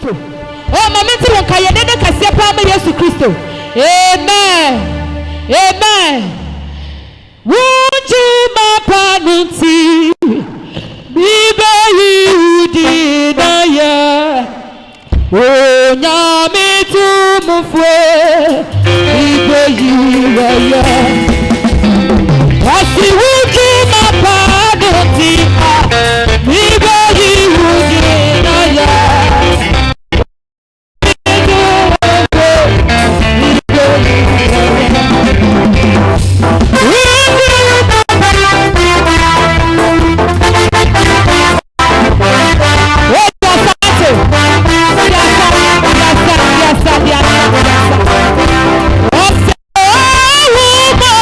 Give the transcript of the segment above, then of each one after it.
Christo. Oh, momenti won kayene de kase pa ma Yesu Christo. Amen. Amen. Wonju mapanunti bibe yudi na ya. O nyame tumufwe bibe yudi ya. Wasi wonju mapanunti bibe yudi na ya. Oh,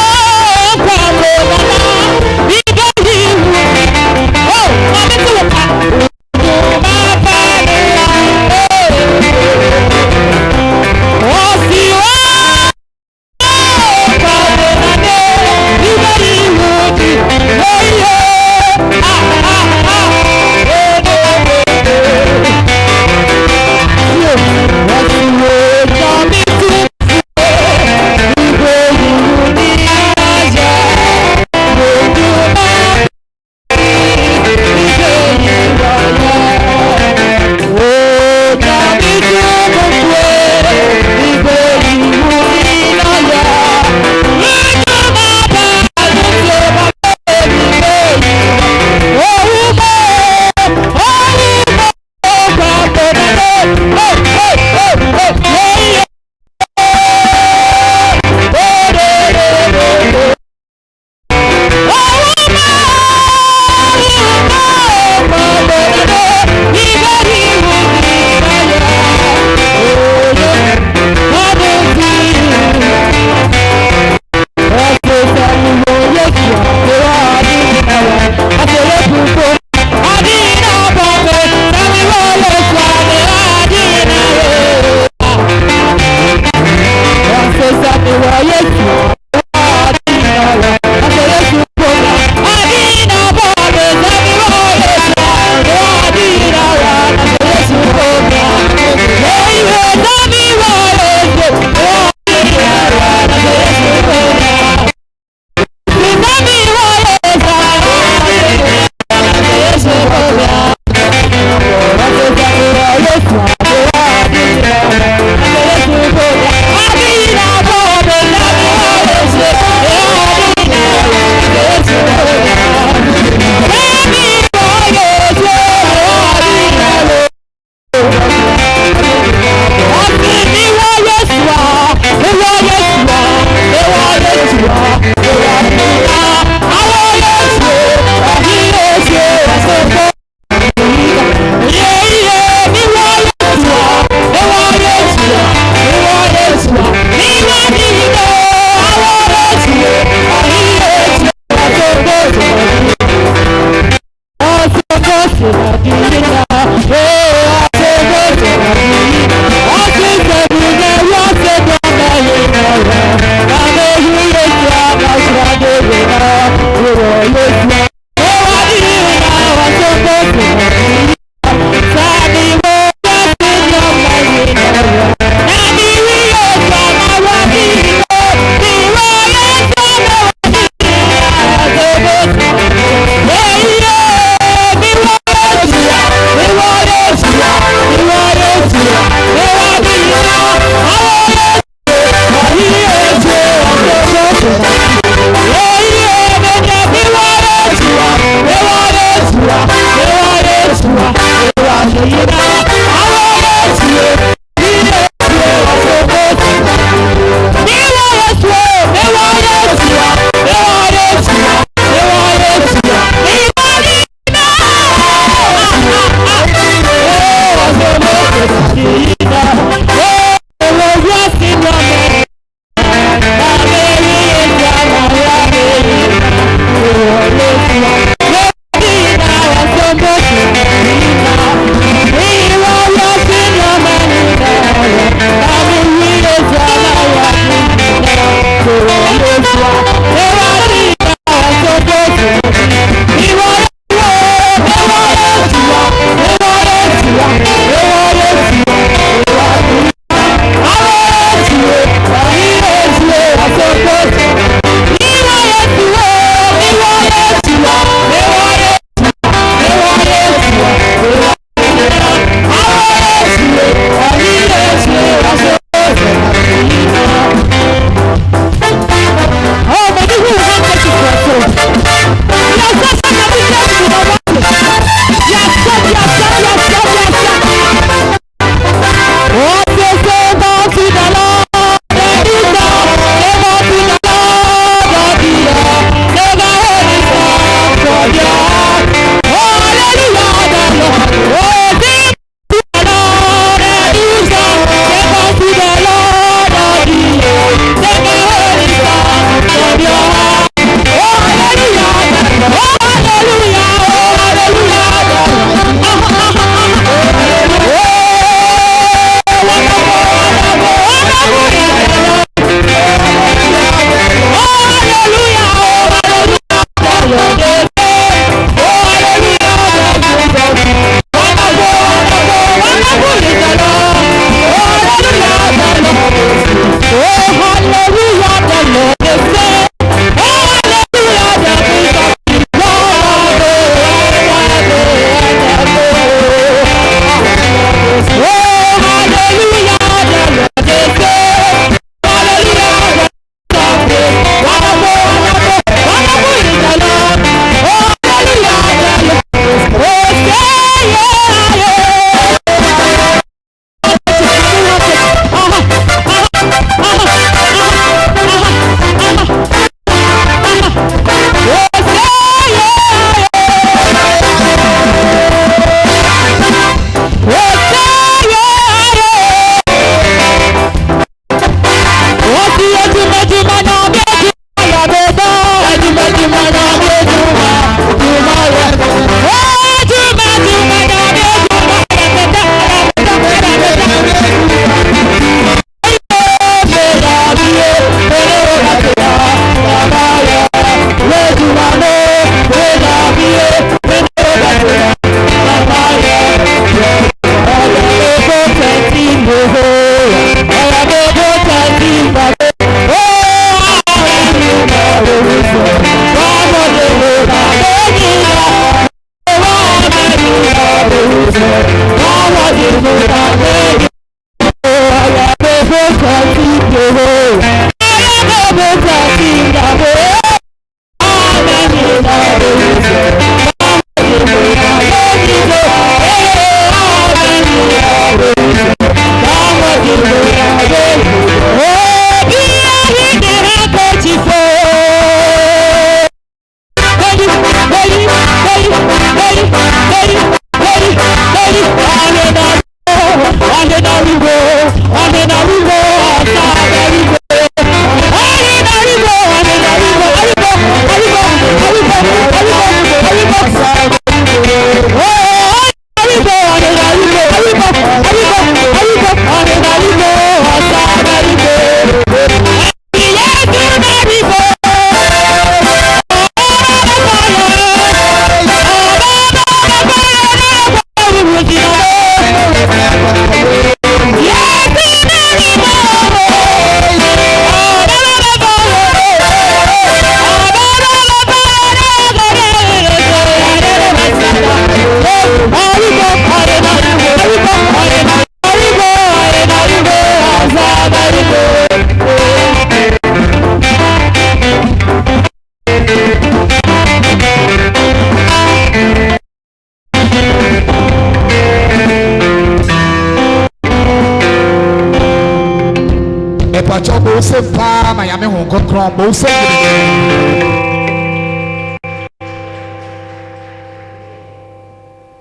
Bose pa ma yame ho konkron bose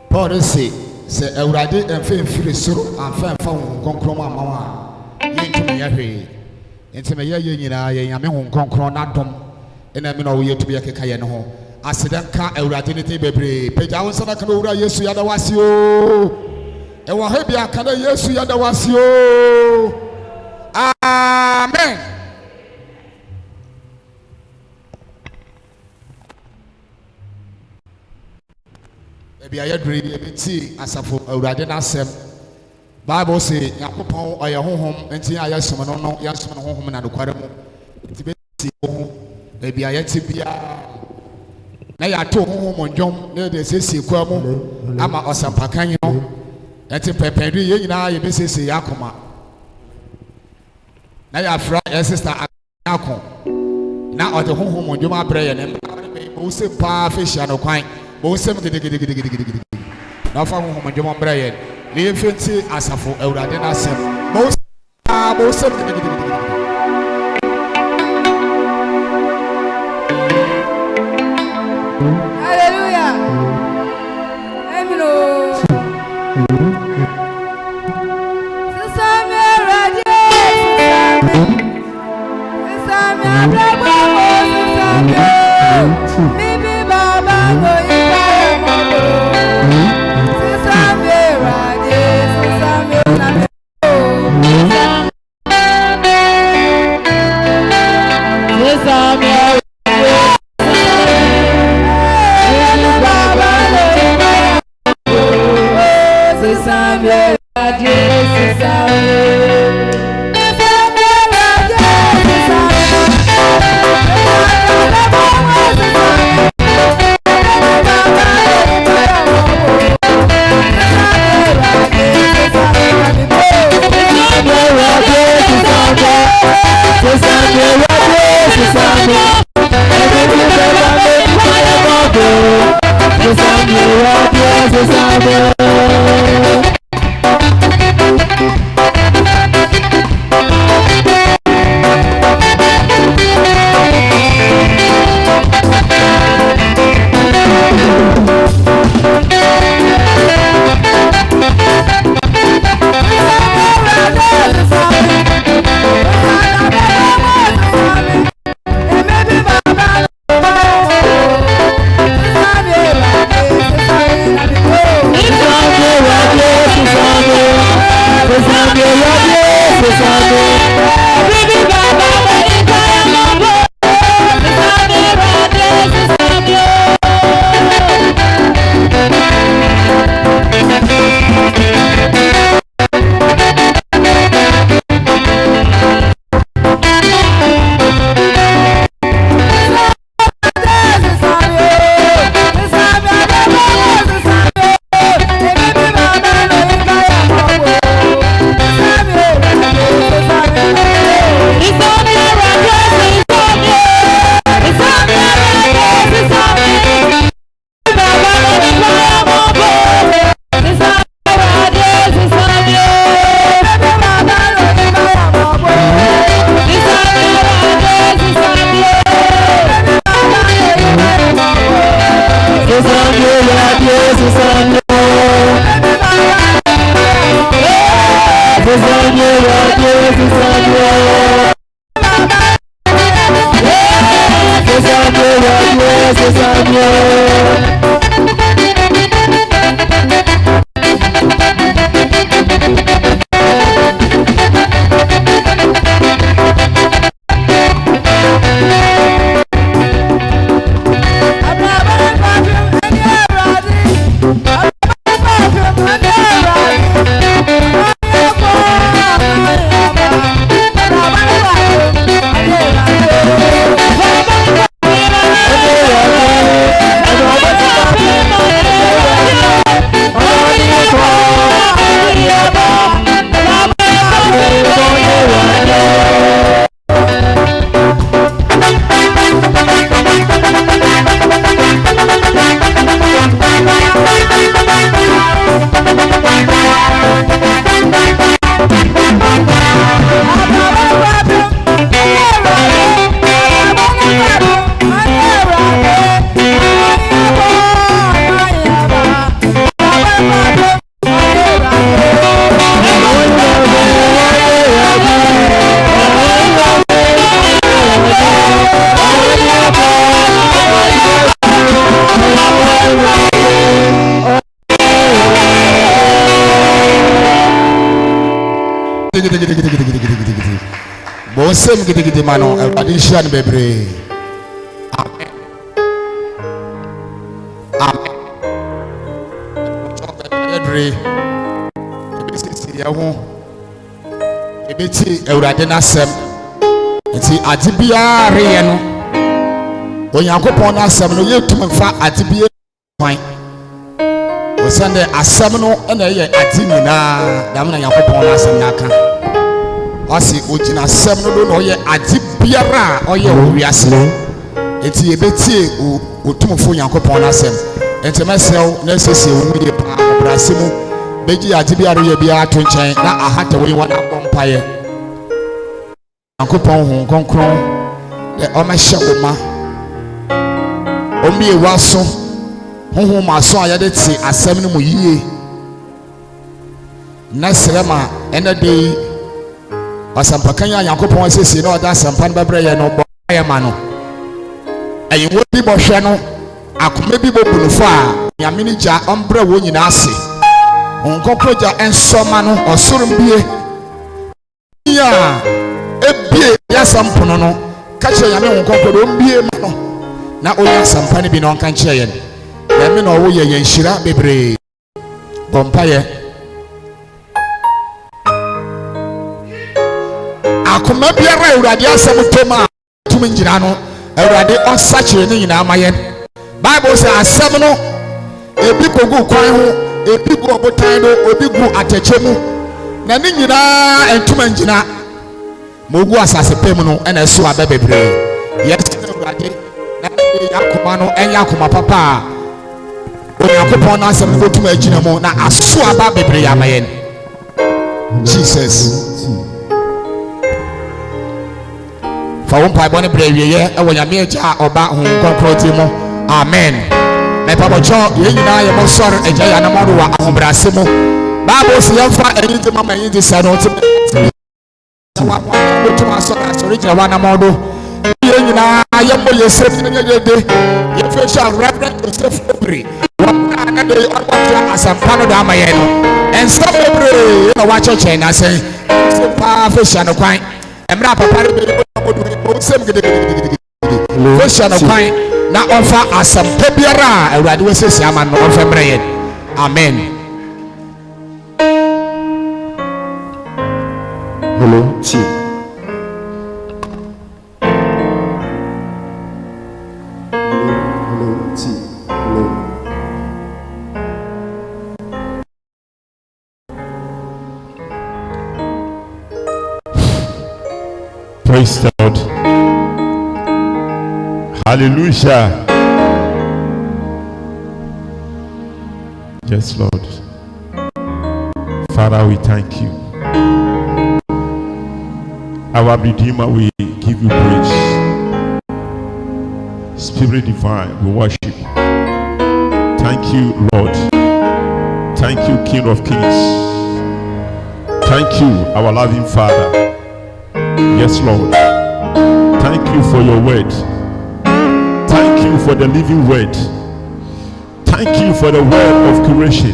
Paul say Awurade emfe mfiri soro amfa mfa ho konkron amawa yentumi yahwe entime ye nyina ye yame ho konkron na dom ena me no wo yetubi yakeka ye ne ho asedanka Awurade ne te bebre peja wo sana kana owura Yesu yada wase o e wo ha bia kana Yesu yada wase o amen Ebi ayedre ebi ti asafo Awurade na asem Bible say yakopon oye honhom enti ayesom no no yasom no honhom na nokware mu enti be ti ho ebi ayeti bia na ya to honhom ndwom na de sesi kwa mu ama osampakan no enti pepedu ye nyina ye be sesi yakoma na ya fra sister akon na ode honhom ndwom abre ye ne bo se pa fehia no kwan bo se mgedegedegedegedegede na fa honhom ndwom abre ye ne fenti asafo Awurade na asem bo se mgedegedegedegede Hallelujah. Amen. Sesame radio, sesame abrabo, sesame bibi baba go ipayamo. Sesame radio, sesame namo. Sesame Bonsem gidigidi mano addition bebre. Amen. Amen. Edre. Ebisi ya ho. Ebiti Awurade n'asɛm. Nti ade bia reyɛ no. Onyankopɔn n'asɛm no yɛtumi fa ade bia kwan. Osande asɛm no na yɛ ade nyinaa. Dam na Onyankopɔn n'asɛm n'aka. Ɔsi ogyina asɛm no do na ɔyɛ ade biara a ɔyɛ owiase. Enti yɛbɛtie otumfo Onyankopɔn n'asɛm. Enti mɛsɛw na sɛsɛ wo yɛ pa obrase mu. Beji ade biara yɛ biara to nkyɛn na ahata wo wɔ na bɔmpaeɛ. Onyankopɔn ho kronkron de ɔmɛhyɛ wo ma. Ombie waso honhom maso a yɛde te asɛm no mu yie. Na srema ɛna de asampakan ya Onyankopɔn asɛsie na ɔda asampa no bɛbrɛ yɛ no bɔyɛ ma no. Ɛyɛwo bi bɔhwɛ no akoma bi bɔbunufo a Nyame ni gya ɔmbrɛ wo nyina ase. Onkɔkɔ gya ensɔma no ɔsoro mbie. Ya ebie yasampono no ka kyerɛ Nyame onkɔkɔ do mbie ma no. Na oya sampa ne bi na ɔnka kyerɛ yɛn. Nyame na ɔwo yɛ yɛn hyira bebree. Bɔmpaeɛ. Akoma biara Awurade asɛm toma tumi ngyina no Awurade ɔsakyere ne nyinaa ma yɛn. Bible sɛ asɛm no ebi kogu kwan ho, ebi gu ɔbotan do, ebi gu atɛkyɛ mu. Na ne nyinaa entuma ngyina. Ma ogu asase pɛm no ɛna ɛso aba bebree. Yɛsɛ Awurade na yakoma no ɛnyɛ akoma papa a Onyankopɔn na asɛm no tuma agyina mu na aso aba bebree ama yɛn. Jesus. Fa wo mpaebɔ ne brɛ wieyɛ ɛwɔ Nyame agya a ɔba ho nkɔnkɔn mu. Amen. Na pabɔkyɔ yɛn nyinaa yɛ mɔsɔre agya yɛ anamɔdo wɔ ahobrɛase mu. Bible sɛ yɛmfa ɛyi de mama ɛyi de sɛ no te wa tuma asɔre gyina wa anamɔdo. Yɛn nyinaa yɛmmɔ yɛsrɛ ne yɛde yɛfɛhyɛ Reverend Joseph Obiri wɔn na de ɔkɔtɔ asampa no do ama yɛn no. Ɛnsɛm bebree na wakyɛkyɛ na sɛ paa fɛhyɛ no kwan. Emra papa re be onsem gede question no kwan na ɔfa asɛmpa biara a Awurade wɔsɛsi ama no ɔfa mbrɛ yɛn. Amen. Hello, T. Hello, T. Hello. Praise the Lord. Hallelujah. Yes, Lord. Father, we thank you. Our Redeemer, we give you praise. Spirit divine, we worship. Thank you, Lord. Thank you, King of Kings. Thank you, our loving Father. Yes, Lord. Thank you for your word. Thank you for the living word. Thank you for the word of creation.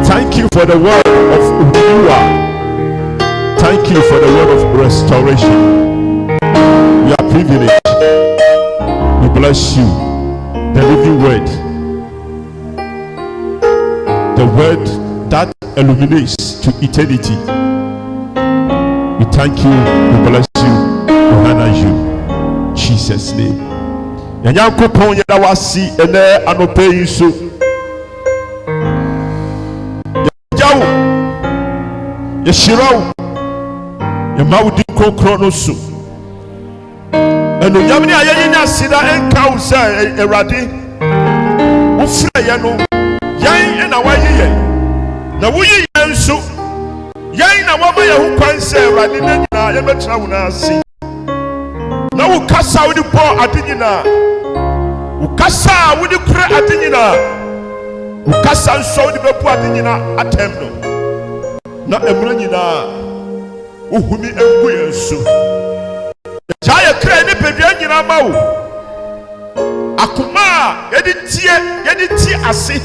Thank you for the word of renewal. Thank you for the word of restoration. We are privileged. We bless you. The living word. The word that illuminates to eternity. We thank you, we bless you, we honor you. Jesus' name. Yanyankopɔn yɛda wasi ɛnɛ anɔpɛ yi so. Yɛgya wo, yɛhyira wo, yɛma wo din kronkron no so. Ɛnuonyam ne a yɛnyɛ aseda ɛnka wo sɛ Awurade wofrɛ yɛn no yɛn ɛna woayi yɛn na woyi yɛn nso yɛn na wama yɛn ho kwan sɛ Awurade na nyinaa yɛbɛtena wo n'ase na wo kasa wo de bɔ ade nyinaa wo kasa wo de kura ade nyinaa wo kasa nso wo de bɛbu ade nyinaa atɛm no na ɛmuna nyinaa wo humi ɛngu yɛn so yɛgya yɛ kra ne pedua nyinaa ma wo akoma a yɛde tie ase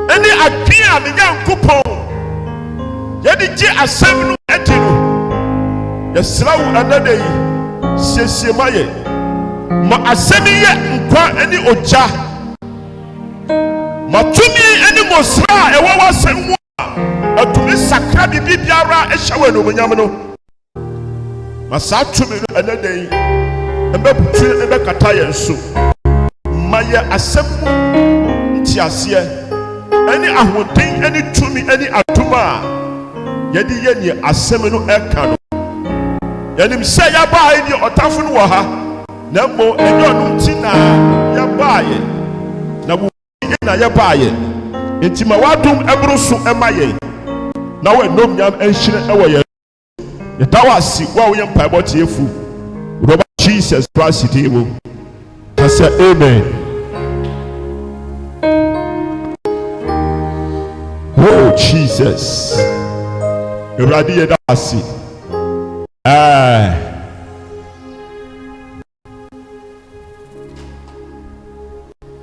ɛne adwene a ne Nyankopɔn yɛde yɛde gye asɛm no adi no yɛsrɛ wo ɛnɛ da yi siesie ma yɛ ma asɛm yi yɛ nkwa ne ogya ma tumi ne mosra a ɛwɔ w'asɛm mu a atumi sakra biribi biara ɛhyɛ wɔ animuonyam no ma saa tumi no ɛnɛ da yi ɛbɛbutu ɛbɛkata yɛn so ma yɛ asɛm mu ntiaseɛ ɛne ahoɔden ɛne tumi ɛne adom a yɛde yɛ ne asɛm no ɛka no yɛnim sɛ yɛbaa yɛ deɛ ɔtamfo no wɔ ha na mmom ɛnyɛ ɔno nti na yɛbaa yɛ na wo na yɛbaa yɛ nti ma w'adom ɛboro so ɛma yɛn na wɔanom nyam ɛnhyerɛ ɛwɔ yɛn yɛda wo ase wo a woyɛ mpaebɔ tiefo wodɔba Jesus Christ din mu ka sɛ amen. Oh Jesus Awurade yɛda wo ase.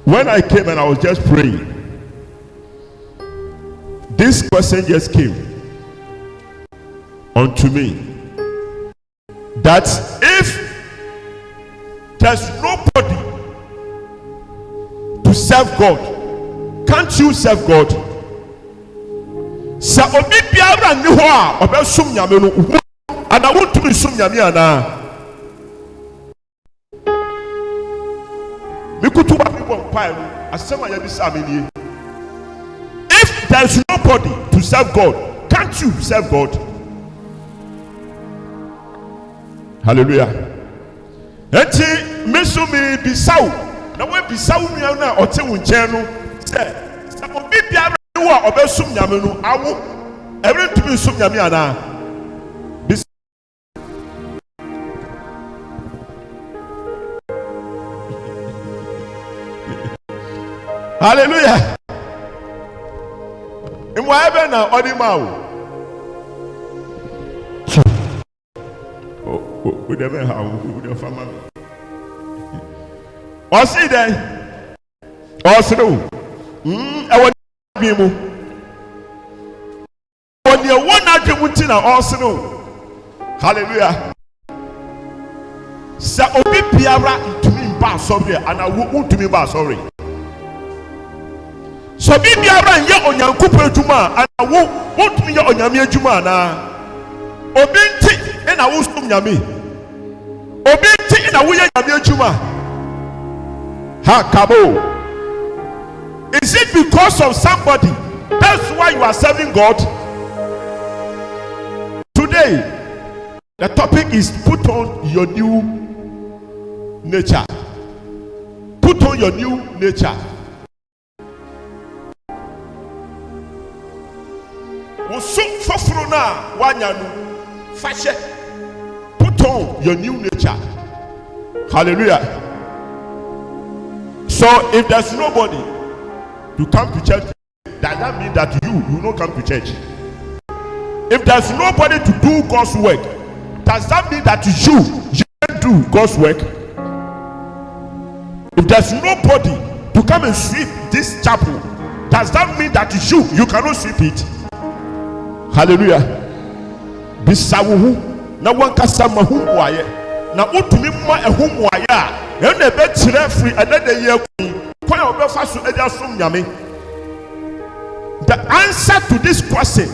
When I came and I was just praying, this question just came unto me that if there's nobody to serve God, can't you serve God? Sa obi biara ni ho a obesum nyame no ana wontumi sum nyame ana mikutu wa bi bon pai no asema ya bi sa me nie. If there is nobody to serve God, can't you serve God? Hallelujah. Enti mesumi bisaw na we bisaw nua na ote wo nkyɛn no sɛ sa obi biara ni ho a obesum nyame no awo every ntumi sum nyame ana. Hallelujah. Imwaebe na odimawo. We never have we family. Osi den. Osiro. Ewo bi mu. Oni ewo na dwemu ti na osiro. Hallelujah. Sa obi biara ntumi mba sorry ana wo ntumi mba sorry. So bi biara nyɛ onyankopɔn adwuma ana wo wotumi yɛ onyame adwuma na obi nti na wo som nyame obi nti na wo yɛ nyame adwuma ha kabo. Is it because of somebody that's why you are serving God? Today the topic is put on your new nature. Put on your new nature. So foforo wanya no fashe. Put on your new nature. Hallelujah. So if there's nobody to come to church, does that mean that you will not come to church? If there's nobody to do God's work, does that mean that you can't do God's work? If there's nobody to come and sweep this chapel, does that mean that you cannot sweep it? Hallelujah. Bisawu na wankasa mahum waye na utumi ma ehum waye a ene be tire free another year kwan obefa so e dia som nyame. The answer to this question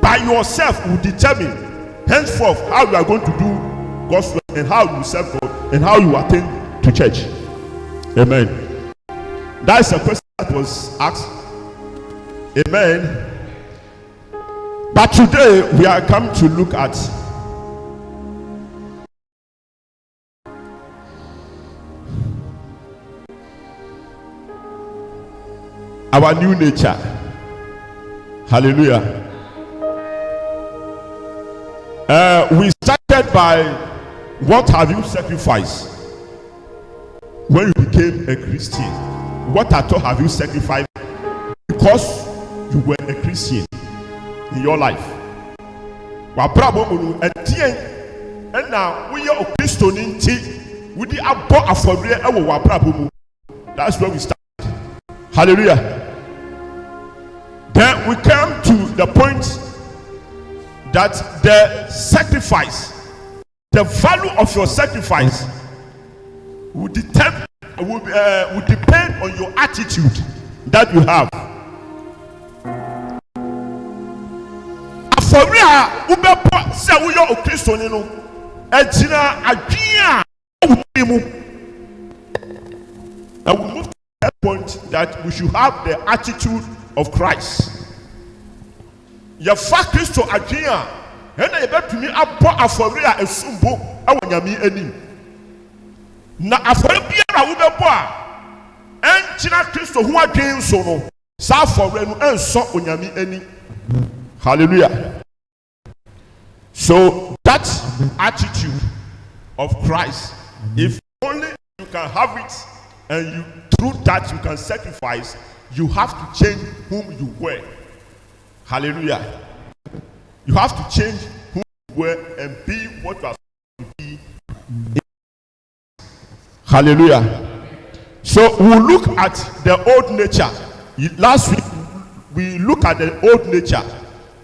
by yourself will determine henceforth how you are going to do God's work and how you serve God and how you attend to church. Amen. That is a question that was asked. Amen. But today we are come to look at our new nature. Hallelujah. We started by what have you sacrificed when you became a Christian? What at all have you sacrificed because you were a Christian in your life? Wabrabo etien na we are Christian nti we di abo afore e wo wabrabo mu. That's where we start. Hallelujah. Then we come to the point that the sacrifice, the value of your sacrifice will depend on your attitude that you have. For real, Ubepo say we are Christian no. Ejina adwia mu. And we move to that point that we should have the attitude of Christ. Ya fa Kristo adwia, ena ye betumi abo afori a esumbo awo nyame anim. Na afori biara wo bebo a enkyina Kristo ho adwen so no, sa afori no enso onyame ani. Hallelujah. So that attitude of Christ, if only you can have it, and you through that you can sacrifice, you have to change whom you were. Hallelujah. You have to change who you were and be what you are supposed to be. Hallelujah. So we'll look at the old nature. Last week we look at the old nature.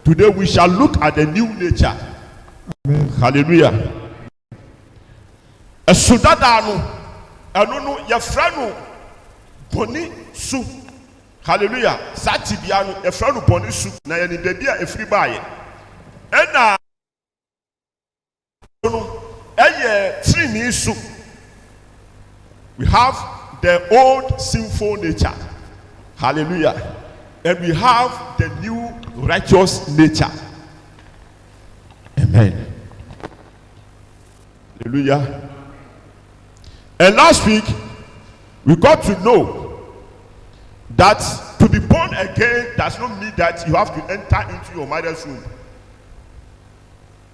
Today we shall look at the new nature. Amen. Hallelujah. Esudadano anu yefranu boni su. Hallelujah. Satibiano yefranu boni su na yani baby a efri baye. Ena no eye trini su. We have the old sinful nature. Hallelujah. And we have the new righteous nature. Amen. Hallelujah. And last week, we got to know that to be born again does not mean that you have to enter into your mother's womb.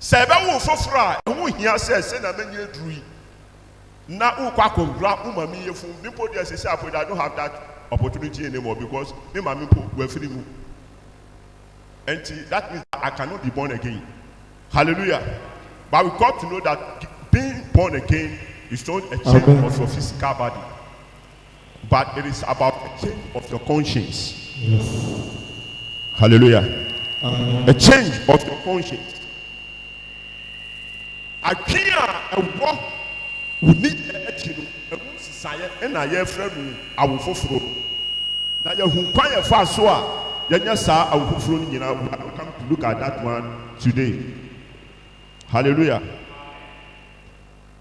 Sebe wo fofra, wo hia se na menye drui. Na ukwa kongra umami yefun. Nipo dey say I don't have that opportunity anymore because me mama were free mu. And that means I cannot be born again. Hallelujah. But we got to know that being born again is not a change of your physical body, but it is about a change of your conscience. Yes. Hallelujah. A change of your conscience. I can't walk. We need a change. And I hear from our fofro. Now you who quite fast so I will come to look at that one today. Hallelujah.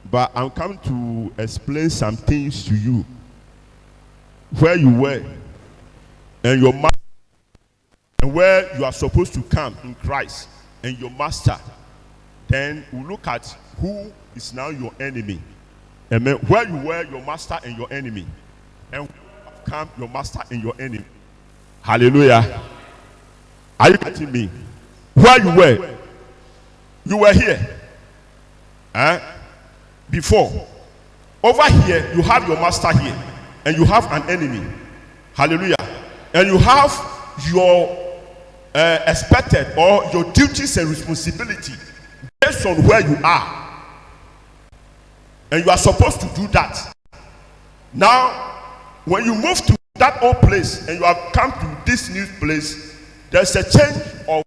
But I'm coming to explain some things to you. Where you were and your master, and where you are supposed to come in Christ and your master. Then we'll look at who is now your enemy. Amen. Where you were, your master and your enemy. And where you have come, your master and your enemy. Hallelujah. Are you getting me? Where you were here. Before. Over here, you have your master here. And you have an enemy. Hallelujah. And you have your expected or your duties and responsibility based on where you are. And you are supposed to do that. Now, when you move to that old place and you have come to this new place, there's a change of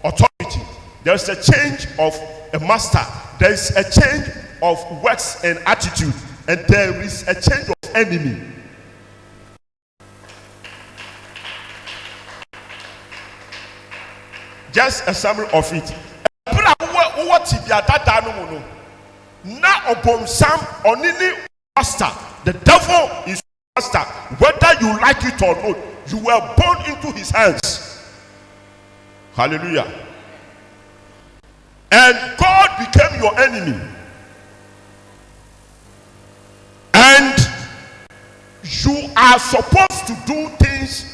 authority. There's a change of a master. There's a change of works and attitude. And there is a change of enemy. Just a summary of it. Na obom sam onini master. The devil is master. Whether you like it or not, you were born into his hands. Hallelujah. And God became your enemy. And you are supposed to do things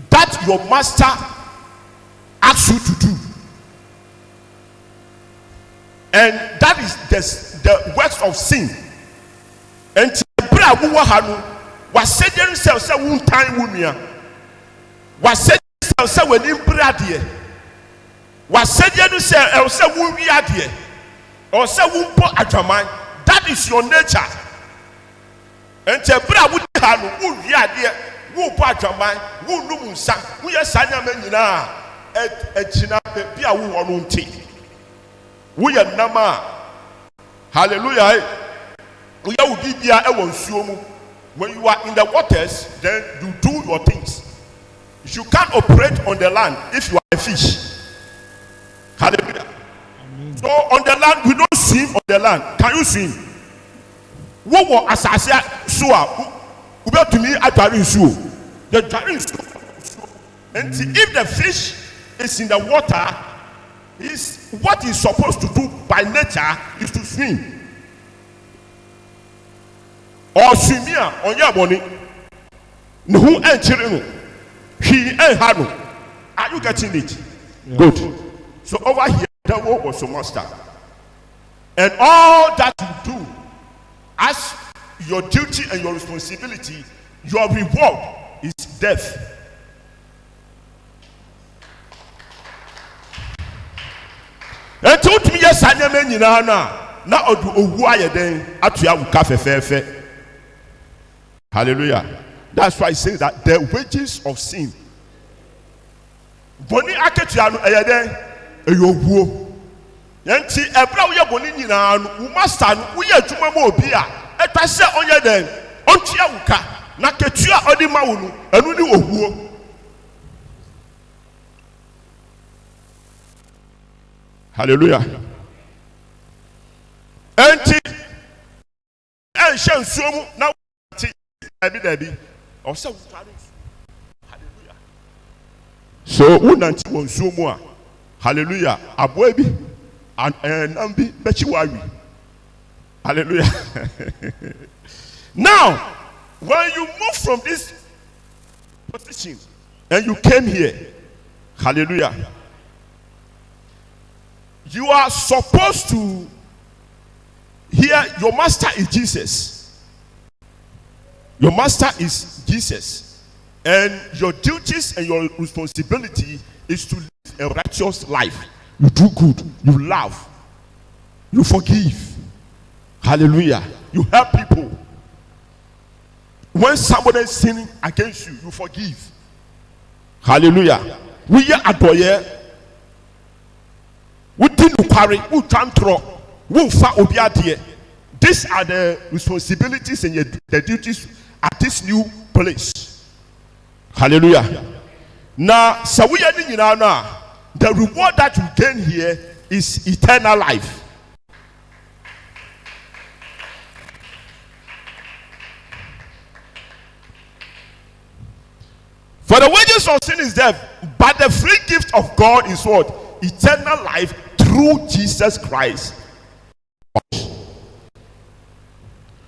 that your master asks you to do. And that is the works of sin. And was said himself, say, one time, was said himself, say, when in Bradia was said himself, say, won't be at here, or say, won't put at your mind. That is your nature. And Tebra would have won't be at here, won't put at your mind, won't do Musa, we are Sanya Menina. echina be a wo no nti wo ye nama hallelujah wo ya wo bibia e won nsuo mu. When you are in the waters, then you do your things. You can't operate on the land if you are a fish. Hallelujah. Amen. So on the land, we don't swim on the land. Can you swim? What was Asasia Sua? Who bet to me at Su? The Jarin Su. And if the fish is in the water, is what he's supposed to do by nature is to swim. Or swimia on your body. No, who ain't children? He ain't had no. Are you getting it? Yeah. Good. So over here, the devil was a master. And all that you do as your duty and your responsibility, your reward is death. And told me, yes, I never knew now odu owu ayeden atoya wuka fefefe. Hallelujah. That's why I say that the wages of sin boni aketua no eyeden eyowuo. Yanti ebra wo ye boni nyina no wo master no wo ye adwuma ma obi a etwase onye den ontua wuka na ketua odi ma wo no enu ni owuo. Hallelujah. Enti enshan suomu na ti ebi o se hallelujah. So unanti won suomu a hallelujah aboa bi nambi bechiwari. Hallelujah. Now when you move from this position and you came here, hallelujah, you are supposed to hear your master is Jesus. Your master is Jesus. And your duties and your responsibility is to live a righteous life. You do good. You love. You forgive. Hallelujah. You help people. When somebody is sinning against you, you forgive. Hallelujah. We are adoye. We didn't carry. We can't throw. These are the responsibilities and the duties at this new place. Hallelujah. Now, so we are now. The reward that you gain here is eternal life. For the wages of sin is death, but the free gift of God is what? Eternal life through Jesus Christ.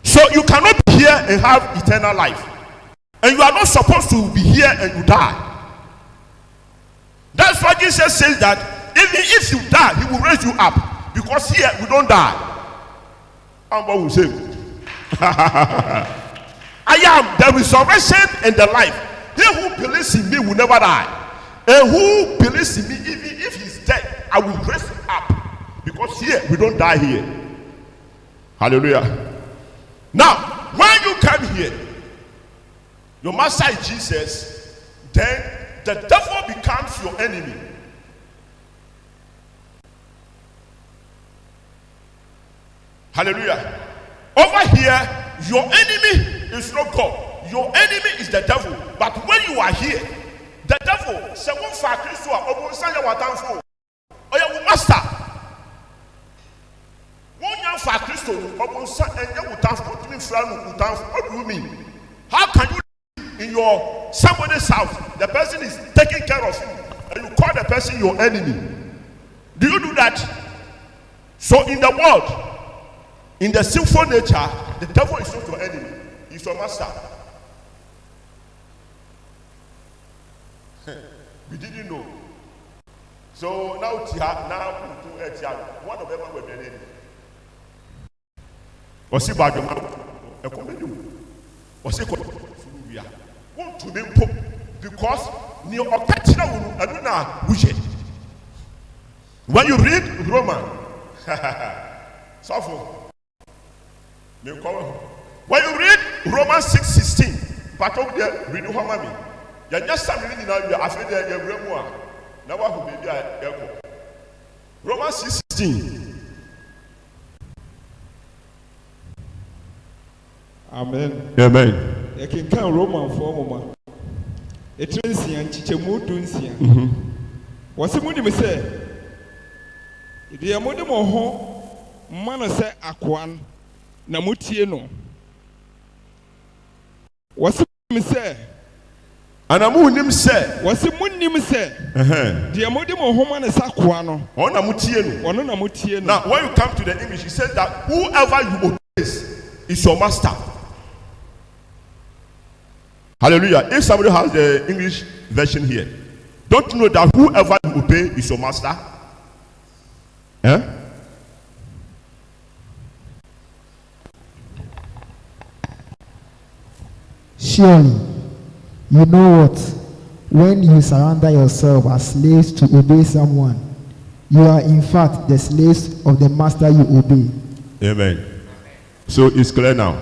So you cannot be here and have eternal life, and you are not supposed to be here and you die. That's why Jesus says that even if you die, he will raise you up, because here we don't die. And what will say? I am the resurrection and the life. He who believes in me will never die, and who believes in me, even if he's dead, I will raise him up, because here we don't die here. Hallelujah. Now, when you come here, your master is Jesus, then the devil becomes your enemy. Hallelujah. Over here, your enemy is not God. Your enemy is the devil. But when you are here, the devil say, "One for Christ, or Sanya Watanfo, or your master." What do you mean? How can you live in your somebody's house? The person is taking care of you, and you call the person your enemy. Do you do that? So in the world, in the sinful nature, the devil is not your enemy, he's your master. We didn't know. So now one of them will be an enemy. Osi badwoma ekomedu osi ko furuya won to me pop because ni okachira wonu anu na wuje. When you read Roman suffer me ko when you read Romans 6:16 part of the read how mami ya just am ni na you afede ya bremu a na wahu baby a yɛkɔ. Romans 6:16. Amen. Amen. Yɛkenkan Roman fo nwoma. Etire nsia nkyekyɛmu du nsia. Wɔsi mu nim sɛ deɛ mode mo ho mma no sɛ akoa na motie no. Wɔsi mu sɛ Anamu nim sɛ. Wɔsi mu nim sɛ deɛ mode mo ho ma no sɛ akoa no. Ɔna motie no. Ɔno na motie no. Now when you come to the English, he says that whoever you obey is your master. Hallelujah. If somebody has the English version here, don't you know that whoever you obey is your master? Eh? Surely, you know what? When you surrender yourself as slaves to obey someone, you are in fact the slaves of the master you obey. Amen. So it's clear now.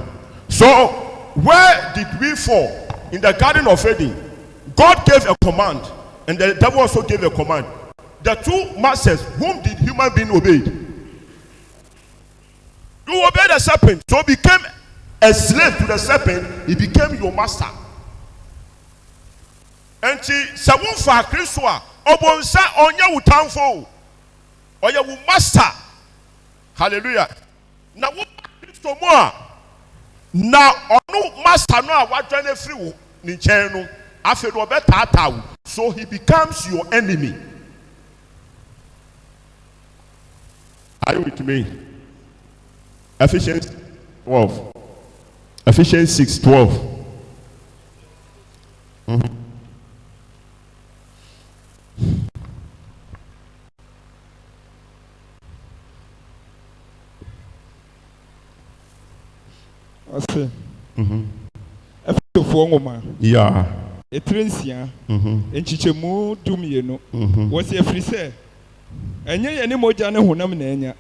So where did we fall? In the Garden of Eden, God gave a command, and the devil also gave a command. The two masters, whom did human being obey? You obey the serpent, so became a slave to the serpent. He became your master. And sawun fa Kristo a obonsa onya wutamfo oya wu master. Hallelujah. Na wo Kristo mo a na onu master no a wadwane free wo ni nchen no afi do obetata wo, so he becomes your enemy. Are you with me? Ephesians 12. Ephesians 6:12. Ɔsi. Efesofoɔ nwoma. Yeah. Etire nsia. Nkyekyɛmu du mmienu. Wɔsi efiri sɛ ɛnyɛ yɛne mogya ne honam na enya.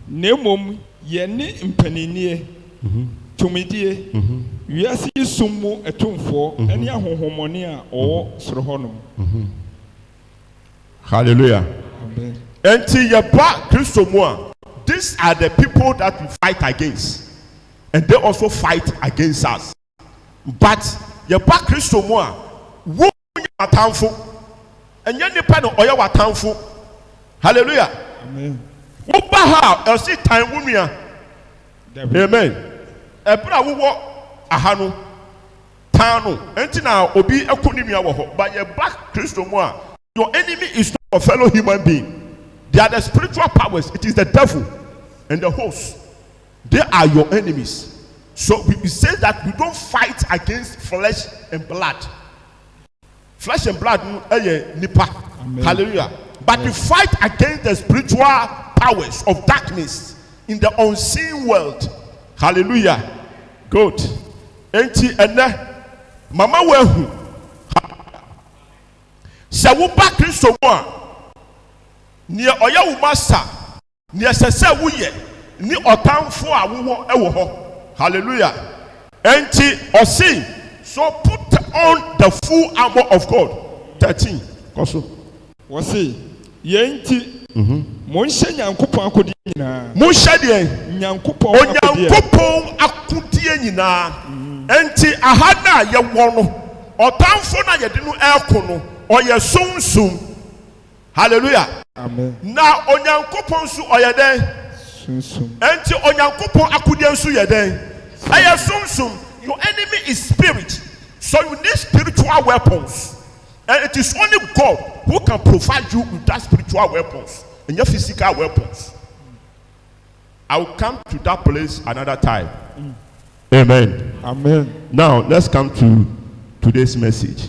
Na mmom yɛne mpanyinie. Tumidie. Wiase yi sum mu ɛtumfoɔ ɛne ahohomɔne a ɔwɔ soro hɔnom. Hallelujah. Amen. Until you back Christo more, these are the people that we fight against, and they also fight against us. But you back Christo more, who atamfo, and you depend on oya watamfo. Hallelujah. Amen. Who baha elsi time wumia. Amen. Ebra wo ahano tano. Enti na obi ekonimia wo ho, but you back Christo more. Your enemy is not a fellow human being. They are the spiritual powers. It is the devil and the host. They are your enemies. So we say that we don't fight against flesh and blood. Flesh and blood, nipa. Hallelujah. But we fight against the spiritual powers of darkness in the unseen world. Hallelujah. Good. Enti ene mama wehu. Sɛ wo ba Kristo mu a nea ɔyɛ wo master nea ɛsɛ sɛ woyɛ ne ɔtamfo a wowɔ ɛwɔ hɔ. Hallelujah. Enti ɔsi, so put on the full armor of God. 13. Kɔso. Wɔsi yɛn ti monhyɛ Nyankopɔn akodie nyinaa. Monhyɛ deɛ? Onyankopɔn akodie nyinaa. Enti aha na yɛwɔ no ɔtamfo na yɛde no ɛko no ɔyɛ sunsum. Hallelujah. Amen. Na onyankopɔn nso ɔyɛ dɛn? Sunsum. Enti onyankopɔn akodie nso yɛ dɛn? Ɛyɛ sunsum. Your enemy is spirit, so you need spiritual weapons, and it is only God who can provide you with that spiritual weapons and your physical weapons. I will come to that place another time. Amen. Amen. Now let's come to today's message.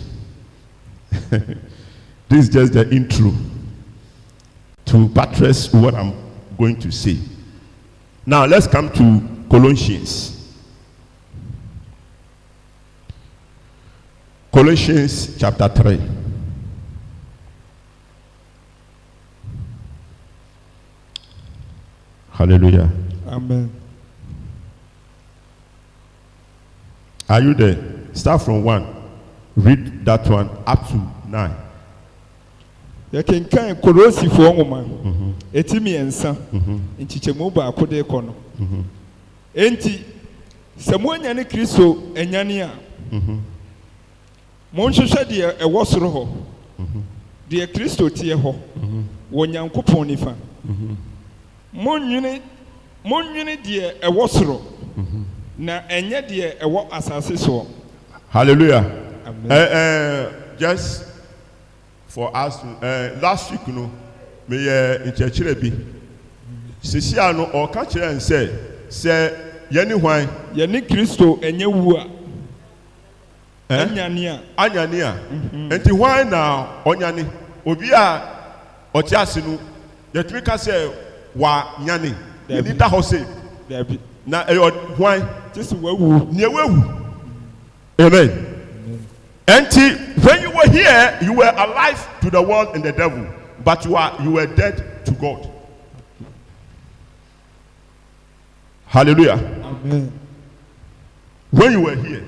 This is just the intro to buttress what I'm going to say. Now let's come to Colossians. Colossians chapter 3. Hallelujah. Amen. Are you there? Start from 1. Read that one up to 9. yɛkenkan Kolosifoɔ nwoma eti mmiɛnsa nkyekyɛmu baako de kɔ no enti sɛ moanya ne Kristo anyane a monhwehwɛ deɛ ɛwɔ soro hɔ deɛ Kristo tie hɔ wɔ Nyankopɔn nifa monwene deɛ ɛwɔ soro na ɛnyɛ deɛ ɛwɔ asase soɔ. Hallelujah. Amen. Just for us last week no me nkyerɛkyerɛ bi sisia no ɔka kyerɛ nsɛ sɛ yɛne hwan yɛne Kristo ɛnyɛ wu a anyane a enti hwan na ɔnyane obi a ɔte ase no yɛtumi ka sɛ wanyane yɛni da hɔ sɛ na ɛyɛ hwan te sɛ wawu nea wawu. Amen. Enti when you were here you were alive to the world and the devil but you were dead to God. Hallelujah. Amen. When you were here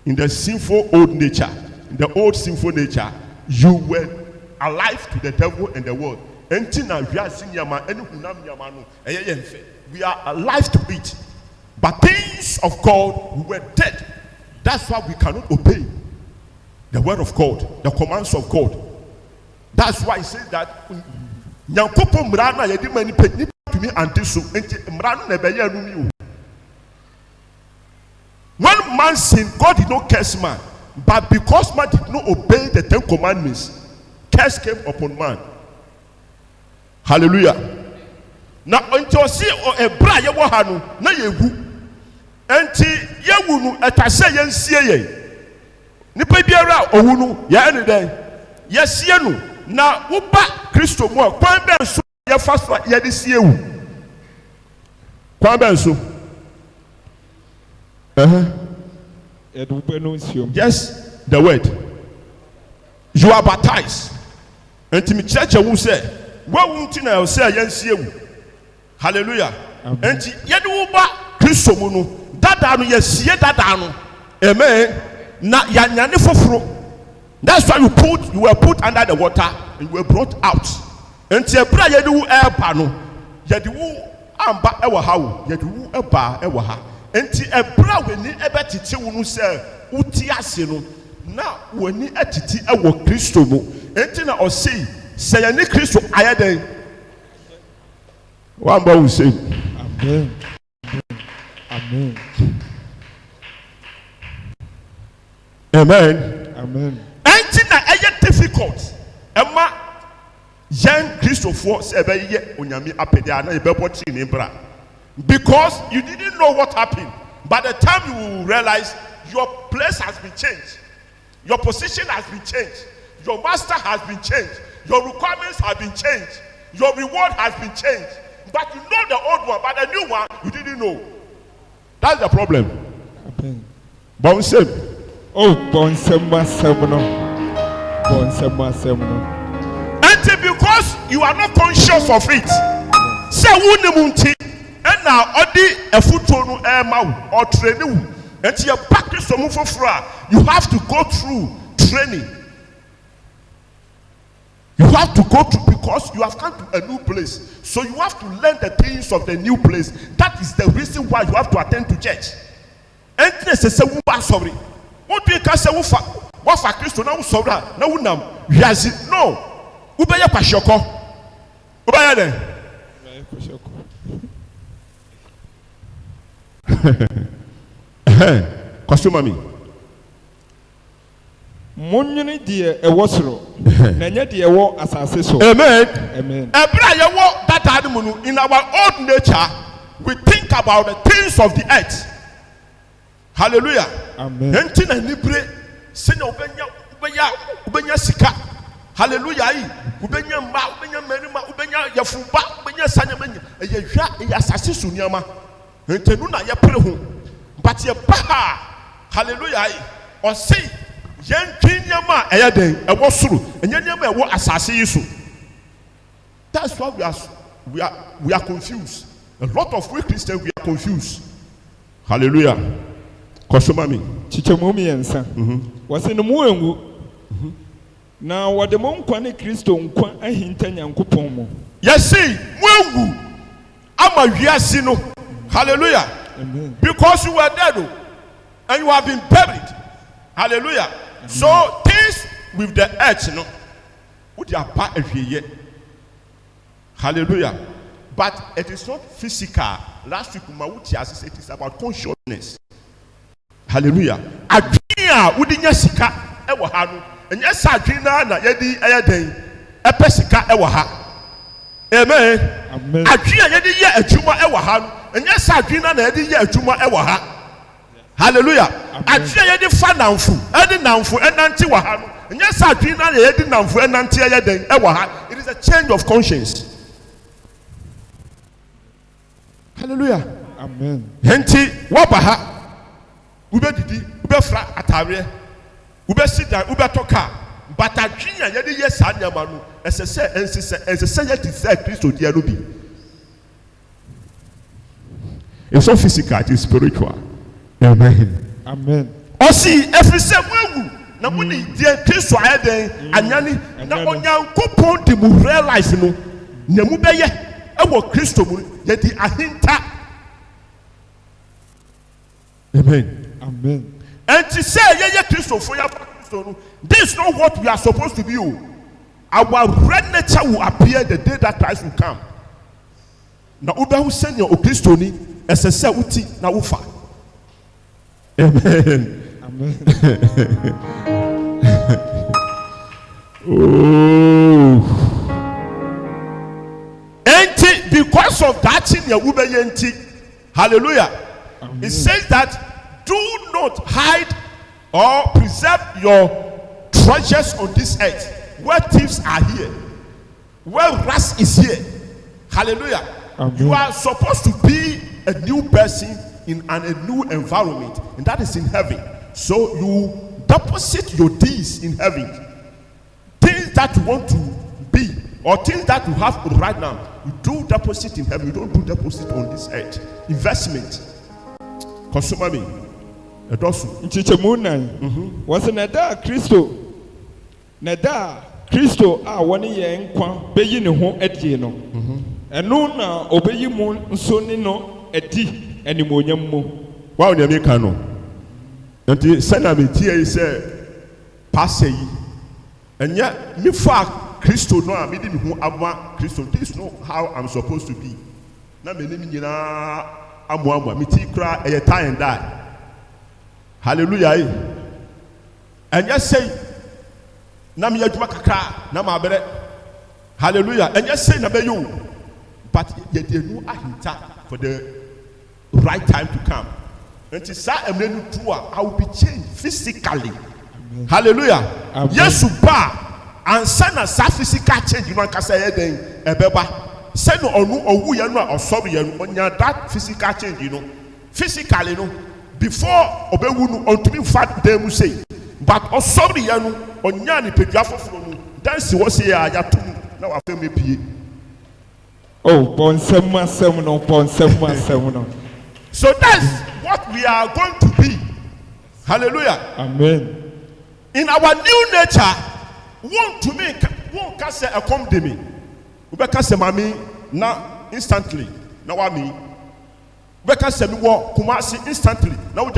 in the sinful old nature, in the old sinful nature, you were alive to the devil and the world. We are alive to it. But things of God, we were dead. That's why we cannot obey the word of God, the commands of God. That's why he says that when man sinned, God did not curse man. But because man did not obey the 10 commandments, curse came upon man. Hallelujah. Now, until see a bra yawahanu, na yehu. Enti yewu no etase yensie ye. Nipa biara ohunu ya ene den. Yesie no na woba Kristo mu a kwan ben so ye faso ye de sie wu. Kwan ben so. Yes, the word. You are baptized. Enti mi church wu say, wa wunti na say yensie wu. Hallelujah. Enti ye de wo ba Kristo mu no, dada no yesie dada no. Amen. Na yanyane foforo. That's why you were put under the water and you were brought out. Enti ebra ye de wo eba no, ye de wo amba ewa ha wo, ye de wo eba ewa ha. Enti ebra weni ebe titi wo no se uti ase no, na weni etiti ewo Kristo mu. Enti na o say se ye ni Kristo ayeden. One more will say, Amen. Amen. Amen. Amen. Anything that is difficult, Emma, young Christopher said, because you didn't know what happened. By the time you will realize your place has been changed, your position has been changed, your master has been changed, your requirements have been changed, your reward has been changed. But you know the old one, but the new one you didn't know. That's the problem. Bonsem. Oh, Bonsema Semono. And because you are not conscious of it, say wunimunti, and now odi efutonu emau or training, and you practice some for you have to go through training. You have to go through because you have come to a new place. So you have to learn the things of the new place. That is the reason why you have to attend to church. And this is a sorry. What do you say? What for Christo now? Sorry, now unam. No. Ubaya pashoko. Ubaya then. Costume me. Monwene die ɛwɔ soro na nyɛ die ɛwɔ asase so. Amen. Amen. Ebra yɛwɔ that animal in our old nature we think about the things of the earth. Hallelujah. Amen. Enti na nibre senya ubenya sika. Hallelujah. Ubenya mba, ubenya merima, ubenya yafuba, ubenya sanya menya. Eye hwa eye asase so niama. Enti nu na ye pere ho. But ye ba hallelujah. O say that's why we are confused. A lot of we Christians we are confused. Hallelujah. Kosomami. Chichemumi ensa. Was in the muengu. na wɔde mo nkwa ne Kristo nkwa ahinta Nyankopɔn mo. Yesi mwewu ama wiase no. Hallelujah. Amen. Because you were dead and you have been buried. Hallelujah. Amen. So things with the earth, no, would you part every year? Hallelujah. But it is not physical. Last week, it is about consciousness. Hallelujah. Adria udinya sika ewo ha no. Enye sa adwina na yedi eyeden epesika ewo ha. Amen. Amen. Adria yedi ye adwuma ewo ha no. Enye sa adwina na yedi ye adwuma ewo ha. Hallelujah. Adria yedi fa namfu, edi namfu enanti wo ha no. Enye sa adwina na yedi namfu enanti eyeden ewo ha. It is a change of conscience. Hallelujah. Amen. Henti wabaha ube didi ube fra atare ube sida ube toka but adwenya yede yes anyama no esese yet is Christo dia no bi. It's not physical, it is spiritual. Amen. Amen. Osi efise mwewu na muni die Christo ayeden anyani na onyankopon de mu realize no na mu beye ewo Christo mu yedi ahinta. Amen. Amen. And to say, yeah, Christo, for your Christo, this is not what we are supposed to be. Our red nature will appear the day that Christ will come. Now, Uber who send your Christo ni, as a say, uti na ufa. Amen. Amen. Oh. And because of that thing, your Uber yenti, hallelujah. Amen. It says that do not hide or preserve your treasures on this earth where thieves are here, where rust is here. Hallelujah. Amen. You are supposed to be a new person in a new environment, and that is in heaven. So you deposit your deeds in heaven. Things that you want to be or things that you have right now, you do deposit in heaven. You don't do deposit on this earth. Investment. Consumer me. Nchichemu nan. Wase na da Kristo a woni ye nkwa beyi ne ho adie no. Eno na obeyi mu nso ni no adi animonyam mu. Wa oni ameka no. Nti sana me tie say pass yi. Enya me fa Kristo no a me di me ho aba Kristo. This is not how I'm supposed to be. Na me nim nyina amoa me ti kra e tie and die. Hallelujah. And just say, na me adwuma kakra na ma bere. Hallelujah. And just say na be you. But ye dey no ahinta for the right time to come. And to say emre no I will be changed physically. Amen. Hallelujah. Amen. Yes ba and sana sa physical change you can say den ebeba. Say no onu owu ye no osobe ye no onya that physical change you know. Physically no before obewu no ontumi fat dem say but osobe ye no onya ni pedua foforo no dance wo say ya yatum na wa fam epie. Oh, ponsem no. So that's what we are going to be. Hallelujah. Amen. In our new nature, won't to me won't cast a come to me. Ubeka se mami na instantly. Now what me? Ubeka se me wo Kumasi instantly. Now we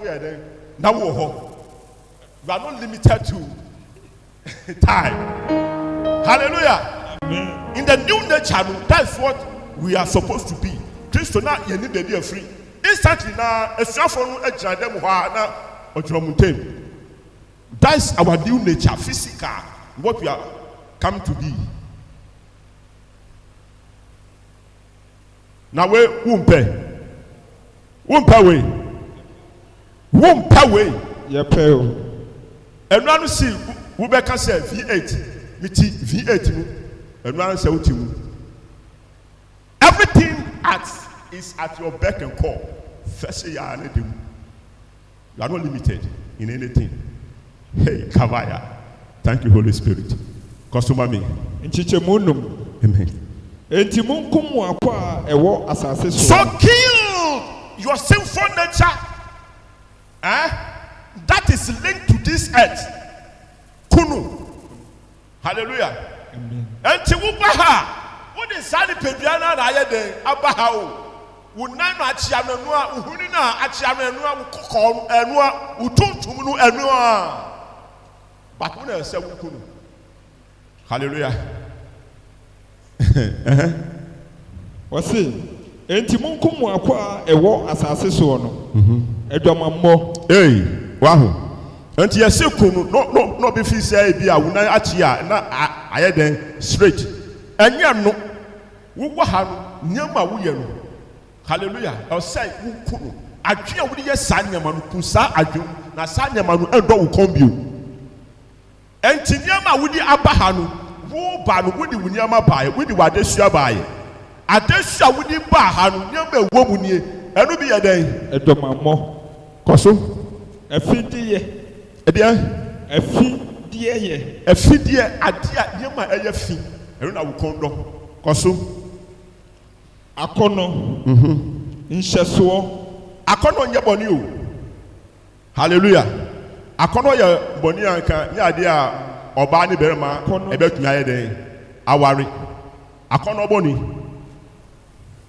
are there. Now we are not limited to time. Hallelujah. Amen. In the new nature, that's what we are supposed to be. Christo na ye ni baby free. Instantly na esuafo no agina dem ho na odromuntem. That's our new nature, physical, what we are come to be. Now we wumpe we. Yepeo. And now see we be can say V8. Miti V8 no. And now say utimu. Everything is at your beck and call. First you are not limited in anything. Hey, Kavaya. Thank you, Holy Spirit. Customer me. Amen. So kill your sinful nature. That is linked to this earth. Kunu. hallelujah enti wo ba ha wo de sa ni pedua na aye den aba ha o wo nan no achia no a uhuni na achia no a wo kokko enu a wo tuntum no enu a but wo na se wo kunu hallelujah wasi enti munkum akwa ewo asase so no edwamammo wahu enti yesi kunu no be fi say bi a wo nan achia na aye den straight enya no wo ha no nyama wo ye no hallelujah o say wo kunu adwe a wo ye sa nyama no ku sa adwe na sa nyama no edo wo kombio enti nyama wo di aba ha no wo ba no wo di wo nyama baaye wo di wadesua baaye adesua wo di ba ha no nyama ewo mu nie enu bi ye den edomammo koso afidie edia afidie ye afidie adia nyama eye fi enu na wo kondo koso akono nhyeso akono nye boni o hallelujah akono ye boni anka nya ade a oba ni berema ebetumi aye den aware akono boni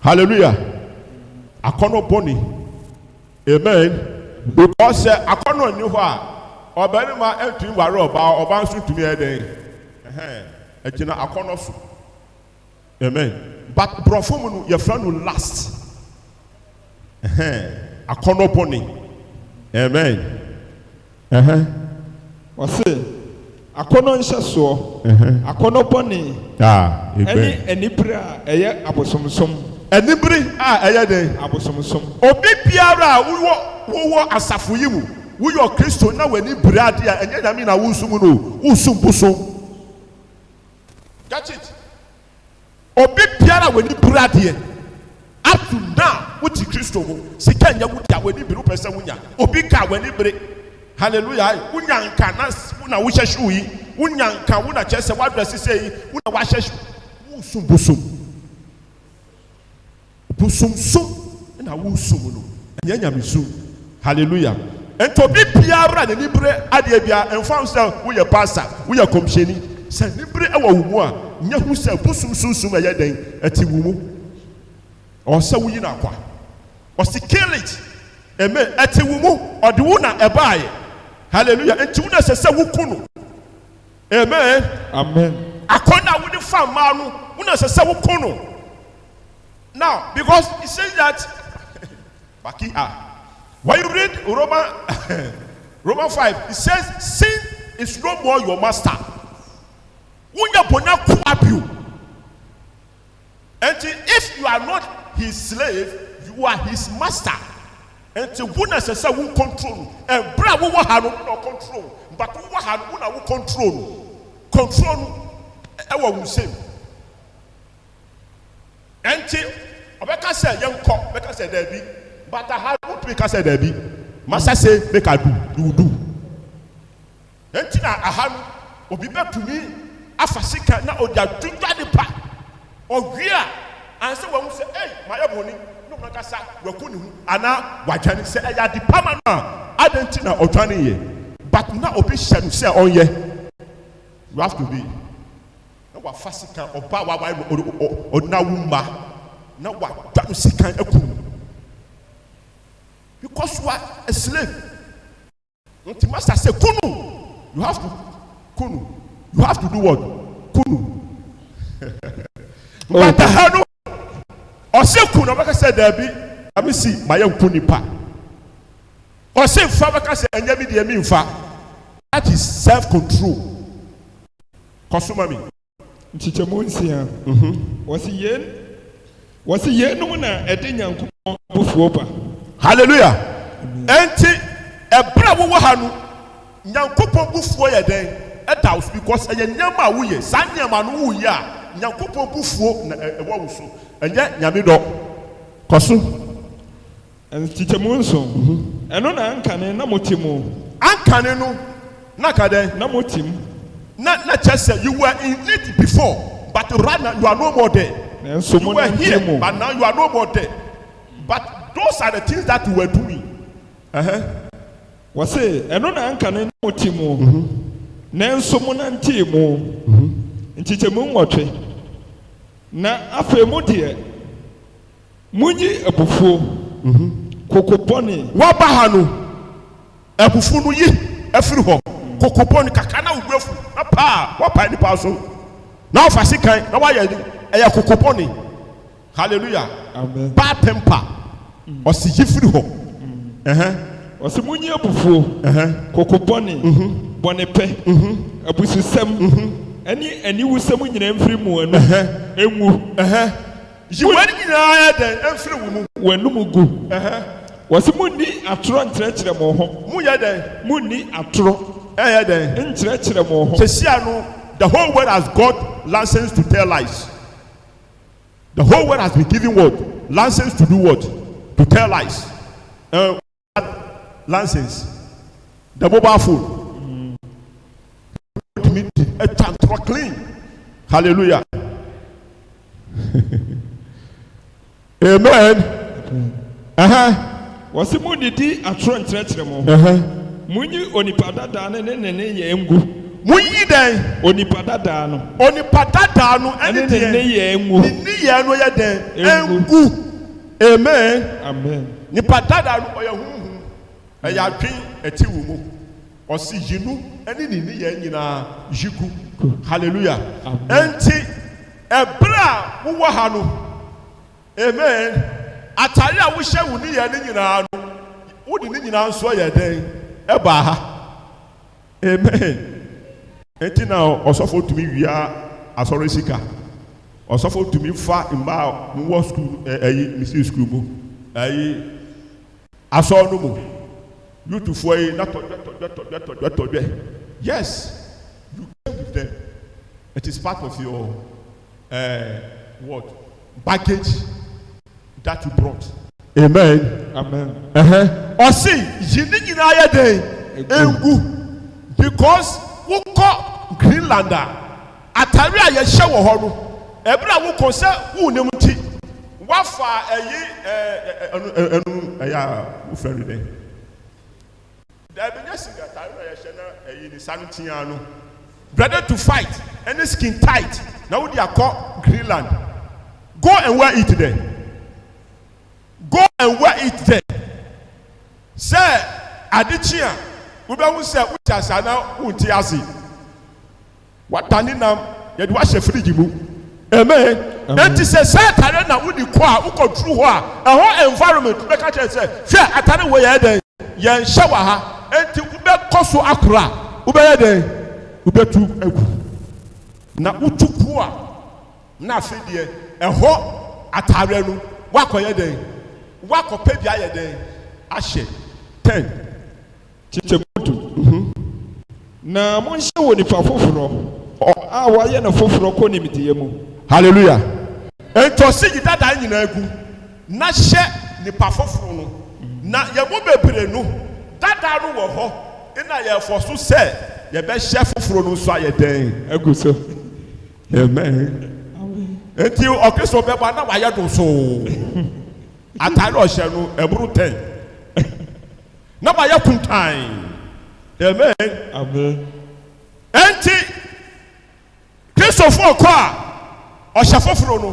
hallelujah akono boni amen because akono ni ho a oberema entumi ware oba nso tumi aye den ejina akono so amen but brofo mu your friend will last akono boni amen wasi akono nhyeso akono boni eni enibra eye abosomsom enibri a eye den abosomsom obi biara wo asafo yi mu wo yo Kristo na wani brade a enye nyame na wo sum no wo sum busum catch it obi biara wani brade up to now what is Kristo mo sika nya wo dia wani biru pese wunya obi ka wani bre hallelujah wunya nka na wo hyehwe yi wunya nka wo na chese wa dress say yi wo na wa hyehwe wo sum busum na wo sum no nya nyame sum hallelujah ento bi biara na ni bre ade bia enfam say wo ye pastor wo ye komsheni say ni bre e wa wo mu a nya hu say busum sum eye den ati wo mu o say wo yi na kwa o say kill it amen ati wo mu o de wo na ebaye hallelujah enti wo na say wo kunu amen akona wo de fam ma no wo na say wo kunu now because it says that baki when you read Roman 5 it says sin is no more your master unya bonya kuabiu and if you are not his slave you are his master and wuna say we control and bra wo ha no control but wo ha no na wo control e wo wusem enti obeka say yenko beka say there be but I have no make say there be master say make I do enti na aha no obi betumi afasika na odia dudwa de pa ohia and say we say hey my boni no na kasa wakuni hu ana wadwane say eya de pa ma no adenti na odwane ye but na obi hye say onye you have to be na wa fasika oba wa odna wuma na wa danu sika ekum because you are a slave until master say kunu you have to do what kunu but hanu o say kunu baka say there be am see my kunu pa o say fa baka say anya bi de mi mfa that is self control consumer me nchichemu nsia wasi yen no na ede nyankopon bufuo ba hallelujah enti ebra wo hanu nyankopon bufuo ye den edaus because eye nyama wo ye san nyama no wo ye a nyankopon bufuo na ewo wo so enye nyame do koso nchichemu nso eno na ankane na motimu ankane no na kade na motim na chese you were in it before but right now you are no more there you were here but now you are no more there but those are the things that we were doing wase eno na ankane na motimu nanso mo nante mu ntikyɛmu nwɔtwe na afei mu deɛ munyi abufuo kokopɔne waba ha no abufu no yi afiri hɔ kokopɔne kakra na wobuafu na paa wapa nipa so na wofa sikan na wayɛ ɛyɛ kokopɔne hallelujah amen bad temper ɔsi yi firi hɔ ɔsi munyi abufuo kokopɔne bɔne pɛ abususɛm ɛne aniwusɛm nyinaa mfiri mu ɛnu enwu yi wɔn nyinaa yɛ dɛ mfiri wo mu wɔnum gu wɔsi munni atorɔ nkyerɛkyerɛ mo ho mu yɛ dɛ munni atorɔ ɛyɛ dɛ nkyerɛkyerɛ mo ho kyesia no the whole world has got license to tell lies. The whole world has been given what? License to do what? To tell lies. License. The mobile phone. A tantra clean. Hallelujah. Amen. Wɔsi mu didi atoro nkyerɛkyerɛ mo. Munyi onipa dadaa ne yɛ ngu. Munyi dɛn. Onipa dadaa no. Onipa dadaa no ɛne ne yɛ ngu. Ne yɛ no yɛ dɛn. Engu. Amen. Amen. Nipa dadaa no ɔyɛ huhu. Ɛyɛ adwin ɛti wo mu. Ɔsi yinu ɛne ne yɛ nyinaa yigu. Hallelujah. Enti ɛbra wowɔ ha no. Amen. Atare a wohyɛ wo ne yɛ ne nyinaa no. Wodi ne nyinaa nso yɛ dɛn. Ɛba ha. Amen. Enti na ɔsɔfo tumi wia asɔre sika. Ɔsɔfo tumi fa mba wɔ school ɛyi misi school mu. Ɛyi asɔre no mu. Youthfo yi na tɔdwɛ. Yes, you came with them. It is part of your what baggage that you brought. Amen. Amen. Ɔsi yi ni nyinaa yɛ dɛ engu because wokɔ Greenlander atare a yɛhyɛ wɔ hɔ no ɛbɛrɛ a wokɔ sɛ wunim ti wafa ɛyi ɛnu ɛyɛ a wofɛ no dɛ dɛbi nyɛ singa atare a yɛhyɛ na ɛyi ni sanu tia no ready to fight any skin tight na wodi akɔ Greenland go and wear it there sɛ adekyi a wobɛhu sɛ wokyɛ asa na wonte ase watane nam yɛde wahyɛ firigi mu amen enti sɛ atare na wodi kɔ a wokɔduru hɔ a ɛhɔ environment bɛka kyerɛ sɛ hwɛ atare wɔ yɛ dɛn yɛnhyɛ wɔ ha enti wobɛkɔ so akora a wobɛyɛ dɛn wobɛtu agu na wotu ku a na afei deɛ ɛhɔ atare no woakɔyɛ dɛn woakɔpɛ bi ayɛ dɛn ahyɛ 10 Chichemutu. Na monhyɛ wɔ nipa foforɔ a wɔayɛ no foforɔ kɔ nimdeɛ mu. Hallelujah. Ntɔsi yi dada nyinaa egu na hyɛ nipa foforɔ no na yɛ mo bebree no dada no wɔ hɔ ɛna yɛ fɔ so sɛ yɛbɛhyɛ foforɔ no nso ayɛ dɛn egu so. Amen. Eti ɔkristo bɛba na wayɛ do so atare ɔhyɛ no ɛburu 10 na wayɛ kuntan. Amen. Amen. Enti kristofo kɔ a ɔhyɛ foforɔ no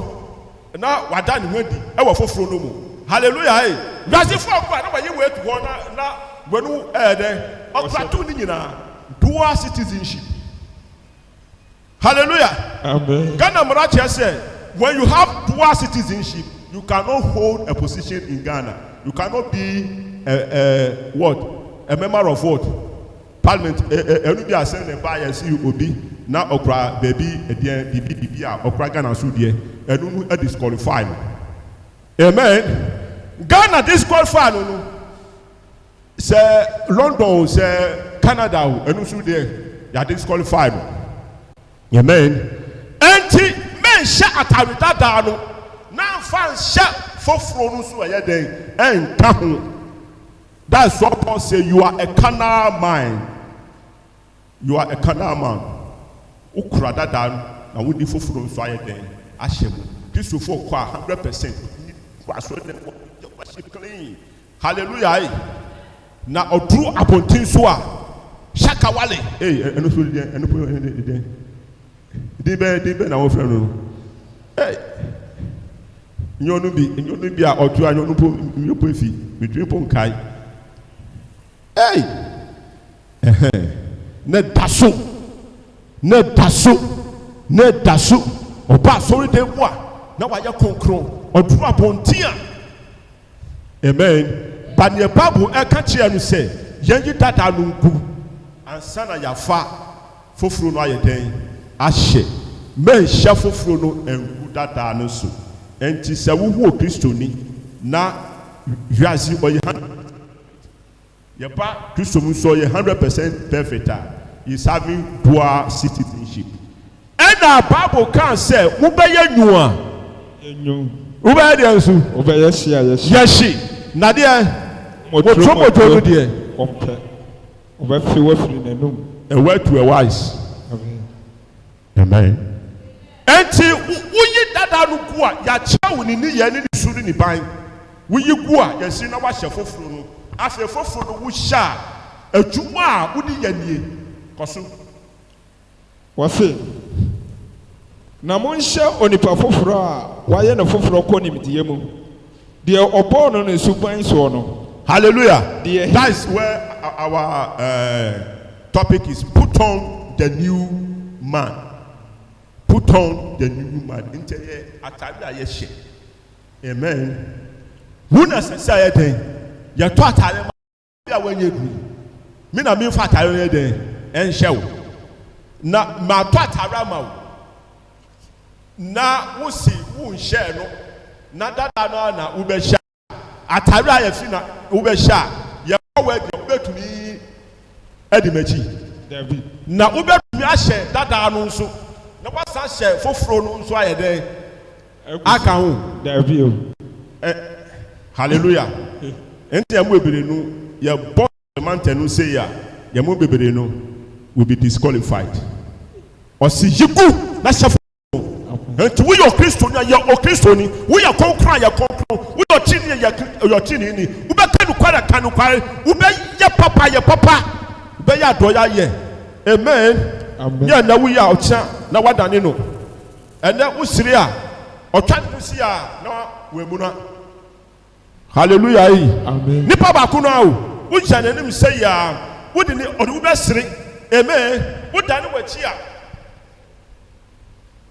na wada ne ho adi ɛwɔ foforɔ no mu. Hallelujah. Wiasefo kɔ a na wɔyɛ wɔ etu hɔ na wɔnu ɛɛdɛ ɔkurato ne nyinaa dual citizenship. Hallelujah. Amen. Ghana mmara kyerɛ sɛ when you have dual citizenship you cannot hold a position in Ghana. You cannot be a member of what? Parliament. Enu bi asɛn ne ba yɛ si obi na ɔkura beebi ɛdiɛ bibi a ɔkura Ghana so deɛ ɛnu no disqualify no. Amen. Ghana disqualify no sɛ London sɛ Canada o ɛnu so deɛ yɛ disqualify no. Amen. Enti menhyɛ atare dada no na nfa nhyɛ foforɔ no so ɛyɛ dɛn ɛnka ho. That's what Paul say. You are a carnal mind. You are a carnal man. Ukura dada na wodi foforɔ nso ayɛ dɛn ahyɛ mu. Kristofo kɔ a 100%. Clean. Hallelujah. Na ɔduru abɔnten so a Shakawale. Hey, and also the now friend. Hey, you know be or two and you put fee between Ponkai. Hey, ne daso, or pass sorry de moi. Now I am concro or drop on tia. Amen. But your Bible, I catch you and say, Yangi tata nungu, and sana ya fa, fofru no ayeden, ashe, men shafofru no and tata no so. And tis a woo Christoni, na yazi or your pa Christomu so 100% perfect. Is having dual citizenship. And our Bible can't say, Ubaya Nua. Ubaya Diansu. Obey Yashi. Nadia. What trouble to do there? Obey fewer free in the room. A word to a wise. Amen. And till we that are Lukua, Yachow in the Yan in the Sudini Bine. Will you go? Yes, in our Shafofru. After Fofru, we shall a Juma, Udi Yanni. Wase na monhyɛ onipa foforɔ a wayɛ no foforɔ kɔ nimdeɛ mu deɛ ɔbɔɔ no ne suban soɔ no. Hallelujah. That is where our topic is. Put on the new man. Put on the new man. Amen. Who say anything? You taught her when you agree. Me na me fa tare den en hyew. Na ma taught her ma. Na wo si wo nhye no. Na dada no na wo be hya. Atare aye fi na wo be hya. Ye ko we de wo betumi edimachi. David. Na wo betumi ahye dada no nso. Na wasa hye foforo no nso aye den. Aka ho. David. Hallelujah. Enti amu ebere no ye bo the mountain no say ya ye mo bebere no will be disqualified. Or see yiku na chef. Enti we your Christian ya o Christian ni we your konkran ya konkran we your chin ya your chin ni we be kanu kwara kanu kwara we be ya papa be ya do ya ye. Amen. Amen. Ya na we ya ocha na wadane no. Ene usiri a otwa no si a na we mu na. Hallelujah. Amen. Nipa ba kuno awo wogya nanim sɛ ya wodi ne ɔde wobɛsere. Amen. Wodane wachi a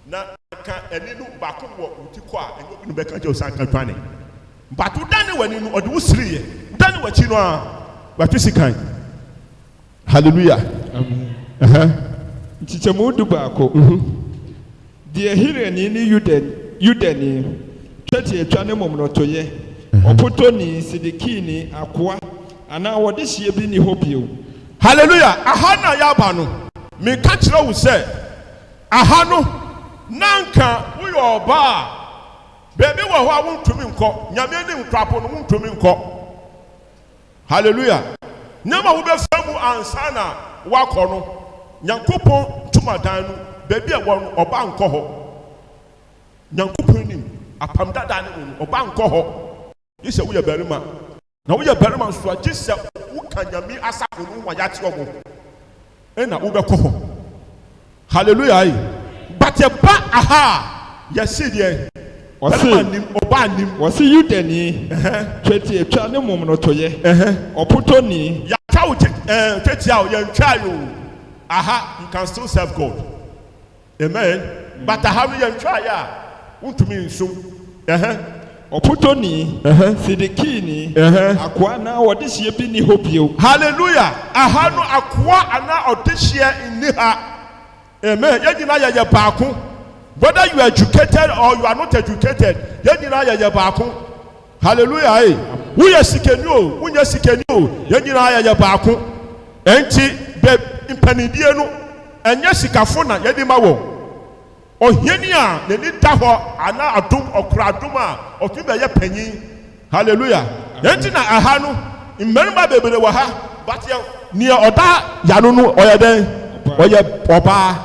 na ka ani no baako wɔ utiko a ɛnyɛ obi no bɛka gye osanka twane but wodane wani no ɔde wo sere yɛ wodane wachi no a wato sikan. Hallelujah. Amen. Nchichemu du baako deɛ Hireni ne Yudani twɛte atwa ne mom no toyɛ ɔpotoni Sidikini akoa ana wɔde hyia bi ni hɔ bio. Hallelujah. Aha na yaba no me ka kyerɛ wo sɛ aha no nanka woyɛ ɔba a baabi wɔ hɔ a wontumi nkɔ nyame ne nkrapo no wontumi nkɔ. Hallelujah. Nyama wobɛfa mu ansa na woakɔ no Nyankopɔn tumadan no baabi a wɔ no ɔba nkɔ hɔ. Nyankopɔn nim apam dada ne mu ɔba nkɔ hɔ. Yisɛ woyɛ barima na woyɛ barima nso a gye sɛ woka nyame asafo no wa yɛate ɔmo ɛna wobɛkɔ hɔ. Hallelujah. But ba aha yɛsi deɛ barima nim ɔba nim wɔsi Yudani twɛte atwa ne mom no toyɛ ɔpotoni yɛaka wo twɛte a yɛntwa yo aha you can still serve God. Amen. But aha no yɛntwa yɛ a wontumi nso ɔpotoni Sidikini akoa na wɔde hyia bi ni hɔ bio. Hallelujah. Aha no akoa ana ɔde hyia nni ha. Amen. Yɛnyina yɛyɛ baako. Whether you are educated or you are not educated, yɛnyina yɛyɛ baako. Hallelujah. Woyɛ sikani o wonyɛ sikani o yɛnyina yɛyɛ baako. Enti bɛ mpanidie no ɛnyɛ sikafo na yɛde ma wɔ. Ohiani a n'ani da hɔ ana adom ɔkora adom a ɔtumi bɛyɛ panyin. Hallelujah. Yɛnti na aha no mmarima bebree wɔ ha but yɛ nea ɔda yano no ɔyɛ dɛn ɔyɛ ɔbaa.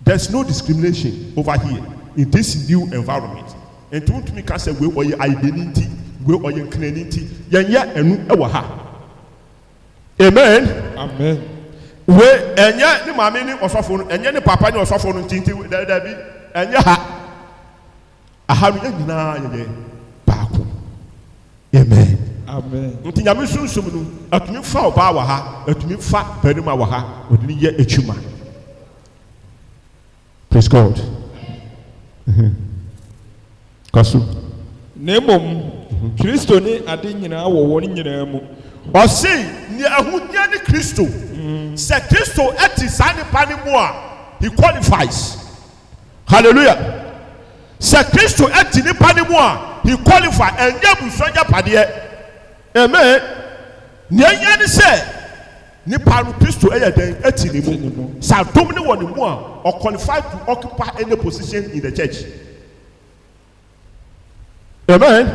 There's no discrimination over here in this new environment. Nti wontumi ka sɛ wei ɔyɛ ayibeni nti wei ɔyɛ nkranni nti yɛnyɛ ɛnu ɛwɔ ha. Amen. Amen. We enye ni maame ni osofo no, enye ni papa ni osofo no tinti da bi enye ha. Aha no nyina ye baako. Amen. Amen. Nti nyame sunsum no atumi fa oba wa ha, atumi fa barima wa ha, odini ye etwuma. Praise God. Kasu. Nemom Kristo ni ade nyina wo woni nyina mu. Osi ni ahunya ni Kristo. Se Kristo eti sane pani mu a, he qualifies. Hallelujah. Se Kristo eti ni pani mu a, he qualifies. Enye busonya pade. Amen. Ni anya ni se ni panu Kristo eye den eti ni mu. Sa dom ni woni mu a, or qualified to occupy any position in the church. Amen.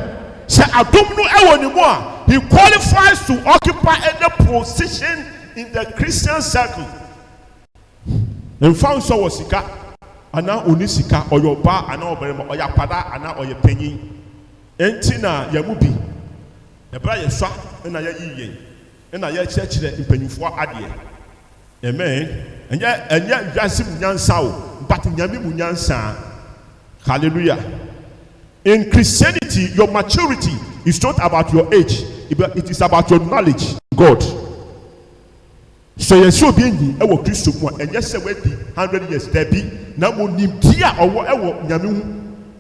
Say adom no ewo ni mu a, he qualifies to occupy any position in the Christian circle. In fact, so was sika ana oni sika oyoba ana oberema oyapada ana oyepanyin. Enti na yamubi. Ebra yeswa na ya yiye. Na ya chekire mpanyimfo ade. Amen. Enya wiase munyansa o, but nyame munyansa. Hallelujah. In Christianity, your maturity is not about your age, it is about your knowledge in God. So yes, you be in our Christian one, and yes, 100 years there be now nimdia or yamu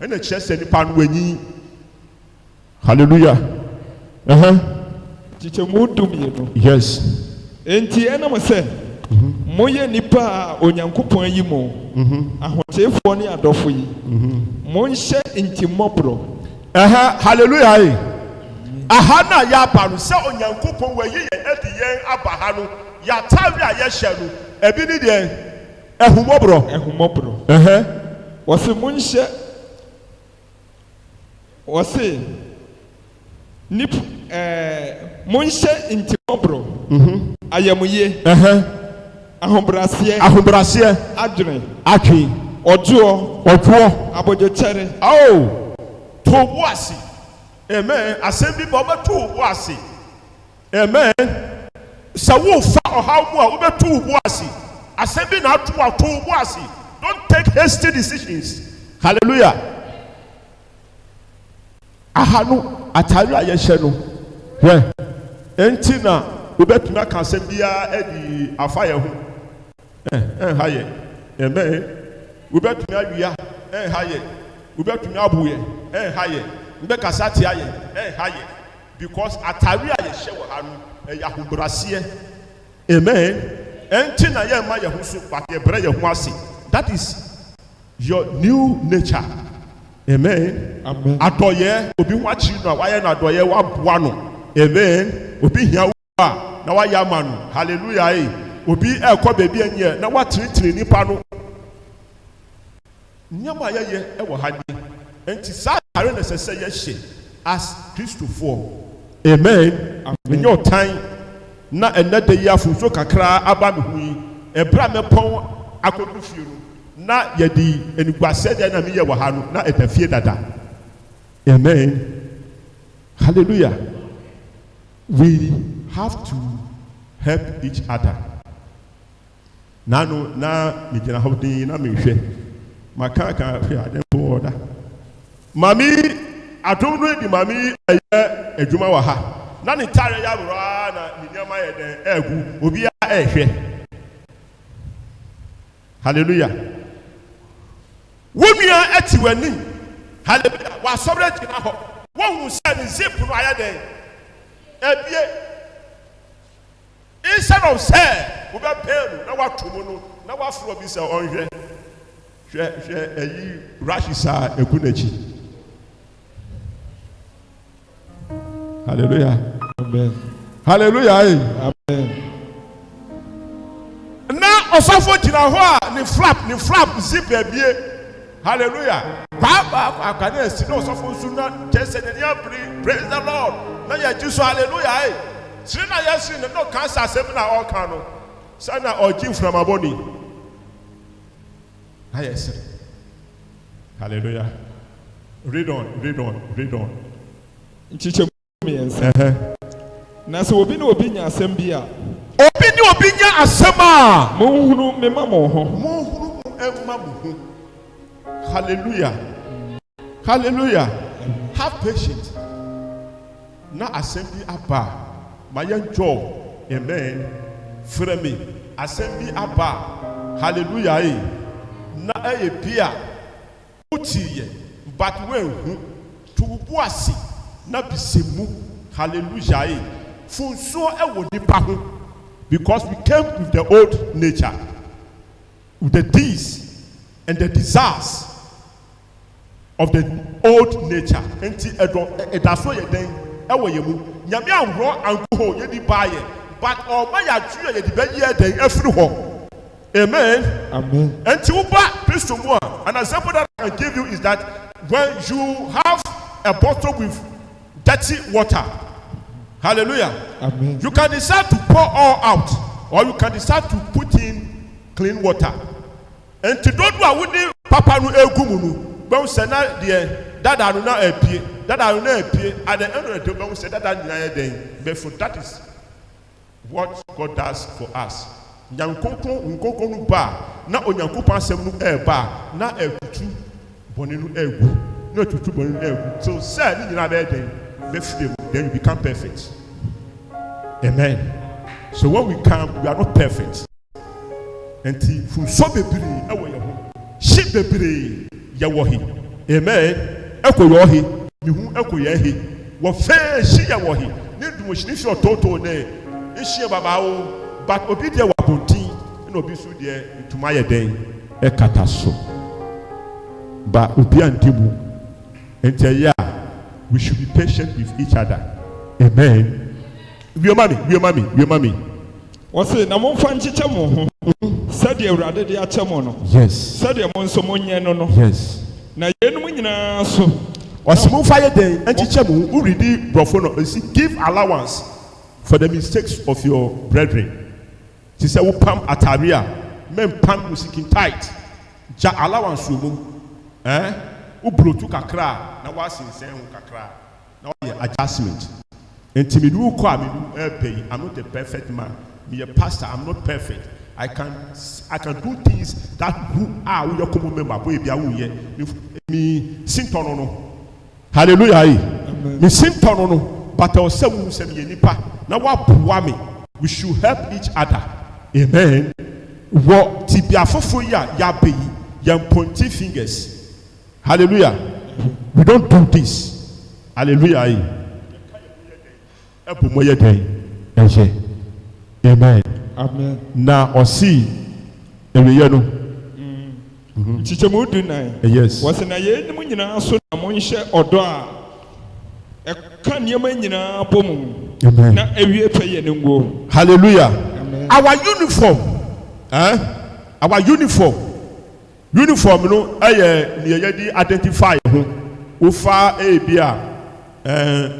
and a chest and pan when hallelujah. Yes. Enti enam se moye nipa onyankopon yi mo ahotefo ne adofo yi monhye ntimobro hallelujah. Aha na ya ba no se onyankopon wayi ye edi yen aba ha no ya tawe a ye hye no ebi ni de ehumobro wose monhye wose nip monhye ntimobro ayamuye ahobrasiye adwene ojo abojochere to wasi. Amen. Assembly Baba to wasi. Amen. Sawu fa ohaw mu a obetu wasi. Assembly na to wasi. Don't take hasty decisions. Hallelujah. Ahanu atari ayehye no. Hwe. Enti na obetumi aka assembly a edi afa ye ho. Haye. Amen. Obetumi awia haye. Obetumi abuye haye. Because atari a yehye wo ha no yahobrasiye. Amen. Enti na ye ma yehusu but ye bre yehu ase. That is your new nature. Amen. Amen. Adoye obi hu achi no wa ye na adoye wa boa no. Amen. Obi hia wa na wa ya ma no. Hallelujah. Obi ekọ bebi enye na wa tiri nipa no. Nyama ye ewo ha ni. Enti sa are necessary ye as Christopher. Amen. In your time na enade ya fuso kakra aba me hu yi ebra me pon akodu fie no na yedi eniguase de na me ye wo ha no na etafie dada. Amen. Hallelujah. We have to help each other. Nano na me gina hodi na me hwe makaka hwe adempo oda. Mami adom no di mami eye adwuma wa ha na ne tare ya bro na ne nyama ye den egu obi a ehwe. Hallelujah. Wonua ati wani. Hallelujah. Wa sobre tina ho won se ne zip no aya den ebie instead of say we be pay na wa tumu no na wa fro bi se onhwe hwe eyi rashisa ekunachi. Hallelujah. Amen. Hallelujah. Amen. Na osafo jina ho a ni flap zip ebie. Hallelujah. Ba can you see no osafo su na just say praise the Lord. Na ya jiso hallelujah. Siri na ya siri no cancer asem na all kan no. Sana oji from aboni. Yes. Hallelujah. Read on. Nchiche miensa. Na so obi na obi nya asem bi a obinya asema Mohunu me mama ho. Mohunu emma mo. Hallelujah. Hallelujah. Have patience. Na assembly aba. My job. Amen. Frame. Assembly aba. Hallelujah. Na bia utiye. But when to buasi na bisemu. Hallelujah. Funso ewo nipa ho. Because we came with the old nature, with the deeds and the desires of the old nature. Enti edaso ye den ewo ye mu. Nyame anro anko ye di baye. But ya tue ye di be ye den afiri ho. Amen. Amen. Enti uba Christo mu an example that I can give you is that when you have a bottle with dirty water, hallelujah. Amen. You can decide to pour all out, or you can decide to put in clean water. And to don't do awudi papa no egumunu. But say na the dada no na apie, dada no na apie. At the end of the day, we say dada na den. But that is what God does for us. Nyankoko no ba na onyankopon asem no ba na etutu boni no egu. Na etutu boni no egu. So say ni nyina be den. Then you become perfect. Amen. So when we come, we are not perfect. And from so bebre ewo ye ho. Shi bebre ye wo hi. Amen. Eko yo hi, mi hu eko ye hi. Wo fe shi ye wo hi. Ni du shi ni fi ototo ne. Ehie baba o, but obi de wa bontin, na obi so de ntuma ye den e kata so. Ba obi antimu. Enti ya we should be patient with each other. Amen. We mommy. What's it? Na mo fan chicha mo ho. Said the Urade de achamo no. Yes. Said the monso monye no no. Yes. Na yenu mu nyina so. Osimo fire day and chicha mo who read brofo no. Give allowance for the mistakes of your brethren. She said, "Who pam ataria, men pam musikin tight. Ja allowance mo. Who blotu kakra na wasin sen kakra. Na adjustment. Intimidu kwa me pay. I'm not a perfect man. Me a pastor. I'm not perfect. I can do things that who are your common member. Boy, be awuye. Me sintono. Hallelujah. Me sintono. But I was saying, nipa. Now what me? We should help each other. Amen. What tibia fofo ya be ya pointy fingers. Hallelujah. We don't do this. Hallelujah. Amen. Amen. Na osi ewe no. Chichemu du nai. Yes. Wase na ye mu nyina so na mo nhye odo a eka niam nyina bomu. Amen. Na ewie pe ye ngo. Hallelujah. Amen. Our uniform. Our uniform no eye ne ye di identify ho. Ufa bia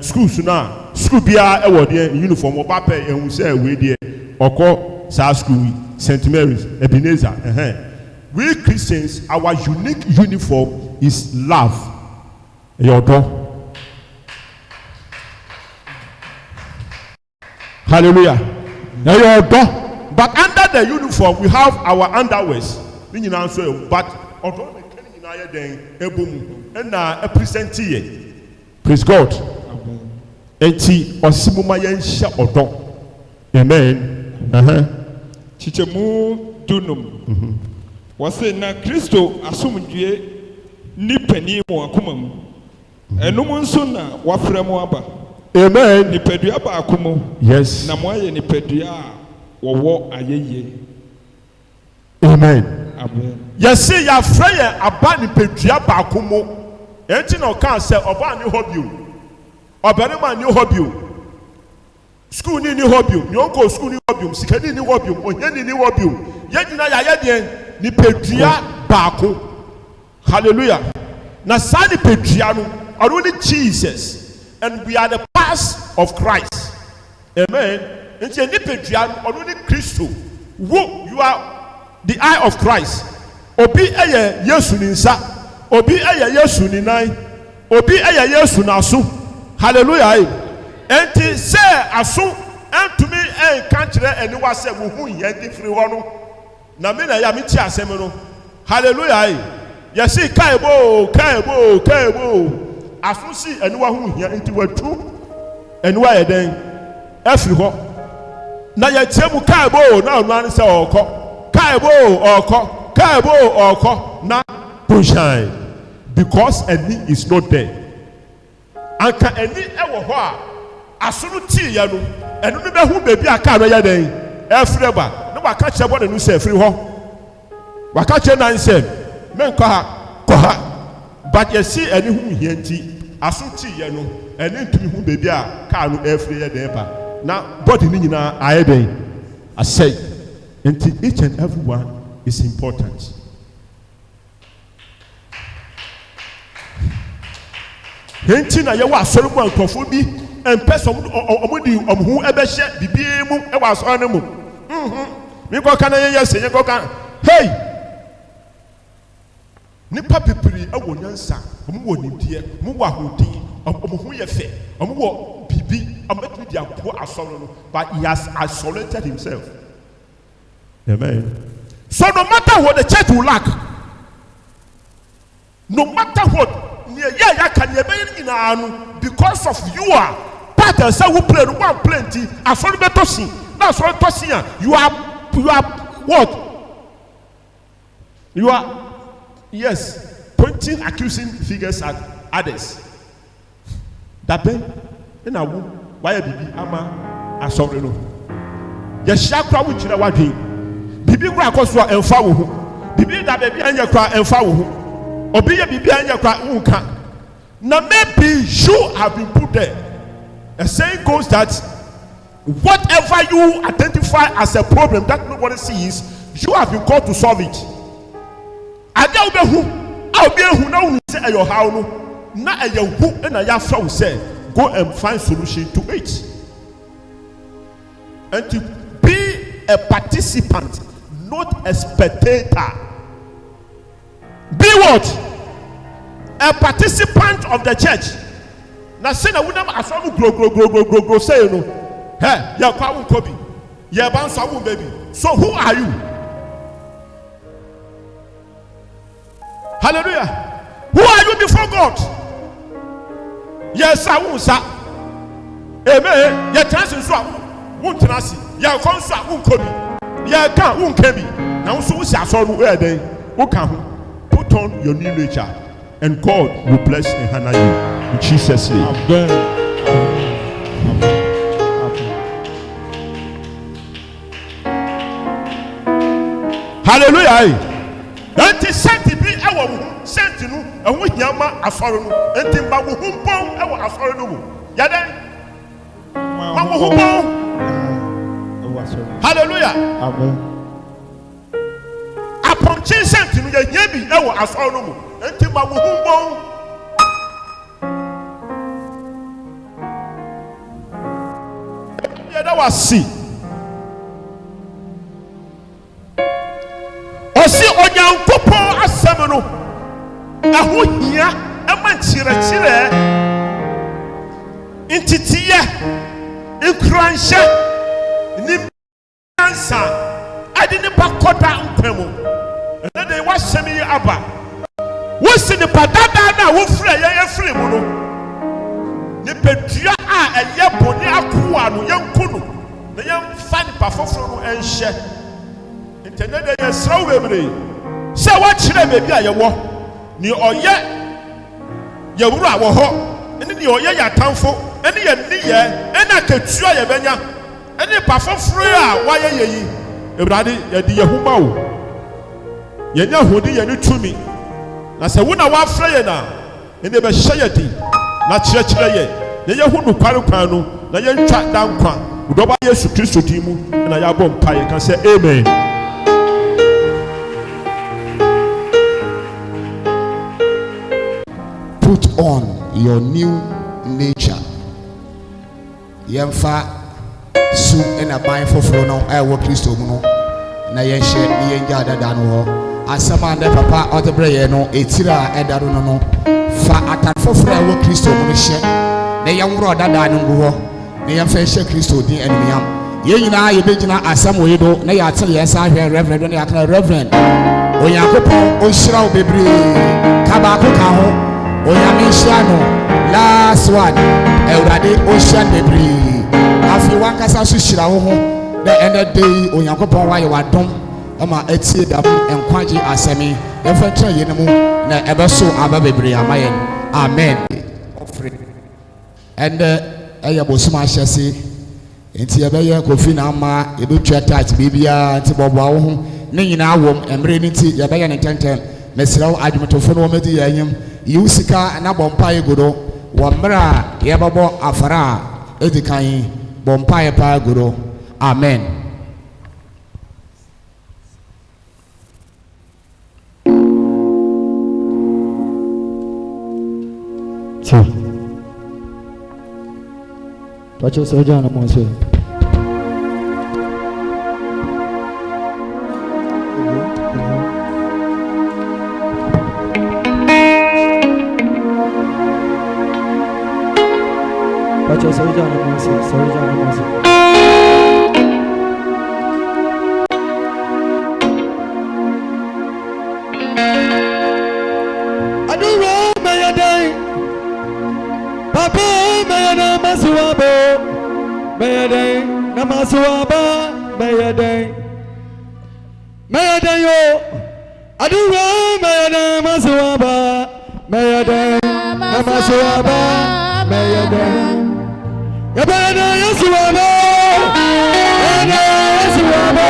schools na school bia e wo de uniform oba pe ehun say we de oko sa school St. Mary's Ebenezer. We Christians, our unique uniform is love. Yodo. Hallelujah. Yodo. But under the uniform we have our underwears. But although the cleaning then ebomu and a present here. Praise God. Enti osimuma yensha odo. Amen. Chichemu dunum. Wase na Kristo asomdue ni pani mu akoma mu. Enum nso na wafra mu aba. Amen. Ni padua ba akomo. Yes. Na mo aye ni padua wowo ayeye. Amen. Amen. Yes, ya fraya aba ni padua ba akomo. Enti na o kan say oba ni hobby. Obarima ni hobby. School ni hobby. Ni onko school ni hobby. Sikani ni hobby. Ohani ni hobby. Yedina ya yedien ni pedua baako. Hallelujah. Na sa ni pedua no only Jesus, and we are the parts of Christ. Amen. Nti ni pedua no only Christo. You are the eye of Christ. Obi eye Yesu ni nsa, obi eye Yesu ni nan, obi eye Yesu na so. Hallelujah. Enti say aso entumi en kankyere aniwa sɛ wo hu yɛ de firi hɔ no na me na ya me ti asɛm no hallelujah yɛsi kaebo aso si aniwa hu hia nti watu aniwa yɛ den afiri hɔ na yɛtie mu kaebo na ɔno an sɛ ɔkɔ kaebo na punshine because ani is not there anka ani ɛwɔ hɔ a aso no ti yɛ no ɛno no bɛhu beebi a kaa no yɛ den ɛfiri ba na waka kyerɛ bɔ ne no sɛ ɛfiri hɔ waka kyerɛ nan sɛ menkɔ ha kɔ ha but yɛsi ani hu hia nti aso ti yɛ no ɛne ntumi hu beebi a kaa no ɛfiri yɛ den ba na body ni nyinaa ayɛ den asɛe nti each and every one is important. Henti na yɛwɔ asɔre mu nkurɔfoɔ bi mpɛ sɛ ɔmo di ɔmo ho ɛbɛhyɛ bibie mu ɛwɔ asɔre no mu mi nkɔka na yɛyɛ sɛ yɛnkɔka hey nipa bebree ɛwɔ nyansa ɔmo wɔ nimdeɛ ɔmo wɔ ahoɔden ɔmo ho yɛ fɛ ɔmo wɔ bibi ɔmo ɛtumi di aboɔ asɔre no but he has isolated himself. Amen. So no matter what the church will lack, no matter what, because of you are part of say who play one plenty, as for the tossing, that's what tossing. You are what? You are yes, pointing accusing figures at others. That ben in a womb, why baby ama asɔre no. Yɛhyia kora wo kyerɛ wadwen bibi kora akɔ so a ɛmfa wo ho bibi da baabi anyɛ kora ɛmfa wo ho obi yɛ bibi anyɛ kora wonka na maybe you have been put there. A saying goes that whatever you identify as a problem that nobody sees, you have been called to solve it. Ade wo behu a obi ehu na wo sɛ ɛyɛ ɔhaw no na ɛyɛ hu na yɛafra wo sɛ go and find solution to it. And to be a participant, not a spectator. Be what? A participant of the church. Now say na wunam asamu grow say you know. Hey, ya kwa unkobi. Ya bounce awu baby. So who are you? Hallelujah. Who are you before God? Yes, I won't say. Amen. Ya chance so won't tenasi. Ya konso won't kobi. Ya can won't kebi. Now so we say aso no e den. Who can put on your new nature and God will bless and honor you in Jesus' name. Amen. Hallelujah. Enti senti bi ewo wo senti no eho hiama asoro no enti ba wo humpon ewo asoro no mu. Ya den ma wo humpon. Hallelujah. Amen. Apɔnkye senti no ya nya bi ewo asoro no mu enti ma wo humpon. Ya da wasi. Osi onyankopɔn asɛm no ɛho hia ɛma nkyerɛkyerɛ ntitiɛ nkuranhyɛ nimyansa ade nipa kɔda nkwa mu ɛnɛ de wahyɛm yi aba wosi nipa dada na wofrɛ yɛyɛ firi mu no nipadua a ɛyɛ bɔne akoa no yɛnko no na yɛmfa nipa foforɔ no ɛnhyɛ ntɛnɛ de yɛsrɛ wo bebree sɛ woakyerɛ baabi a yɛwɔ ne ɔyɛ yɛwuro a wɔ hɔ ɛne ne ɔyɛ yɛ atamfo ɛne yɛ nneyɛ ɛne akatua yɛbɛnya ɛne nipa foforɔ a woayɛ yɛ yi Awurade yɛde yɛ ho ma wo yɛnya ahode yɛne tumi na sɛ wo na woafrɛ yɛn a ɛne bɛhyɛ yɛ den na kyerɛkyerɛ yɛ na yɛho nokware kwan no na yɛntwa da nkwa wodɔba Yesu Kristo din mu na yɛabɔ mpaeɛ ka sɛ amen. Put on your new nature. Yɛmfa su ɛna ban foforɔ no ɛwɔ Kristo mu no na yɛnhyɛ ne yɛngya dada no hɔ asɛm a ne papa ɔde brɛ yɛn no etiri a ɛda no no fa atade foforɔ a ɛwɔ Kristo mu no hyɛ na yɛnworɔ dada no ngu hɔ na yɛmfa hyɛ Kristo din anuonyam yɛn nyinaa yɛbɛgyina asɛm wɔ yi do na yɛate yɛn sa ahwɛ reverend na yɛaka reverend onyankopɔn ɔnhyira wo bebree ka baako ka ho onyame nhyira no last one awurade ɔnhyira no bebree afei wankasa so hyira wo ho na ɛnɛ da yi onyankopɔn wayɛ wadom ama atie dam nkwagye asɛm yɛmfa nkyerɛ yɛn mu na ɛbɛso aba bebree ama yɛn amen ɛnɛ ɛyɛ bosom ahyɛ se nti yɛbɛyɛ kofi na ama yɛbɛtwa touch biribiara nti bɔboa wo ho ne nyinaa wɔ mmerɛ no nti yɛbɛyɛ ne ntɛntɛn mesrɛ wo adwomtofo no wɔmɛdi yɛ anyam yiwo sika na bɔ mpaeɛ gu do wɔ mmerɛ a yɛbɛbɔ afara a ɛdi kan bɔ mpaeɛ paa gu do amen. Touch your surgeon among us. Touch your surgeon among us. Surgeon among us. Namasuaba Mayadai Mayadai yo Adura Mayadai Masuaba Mayadai Namasuaba Mayadai Yabana Yasuaba Yabana Yasuaba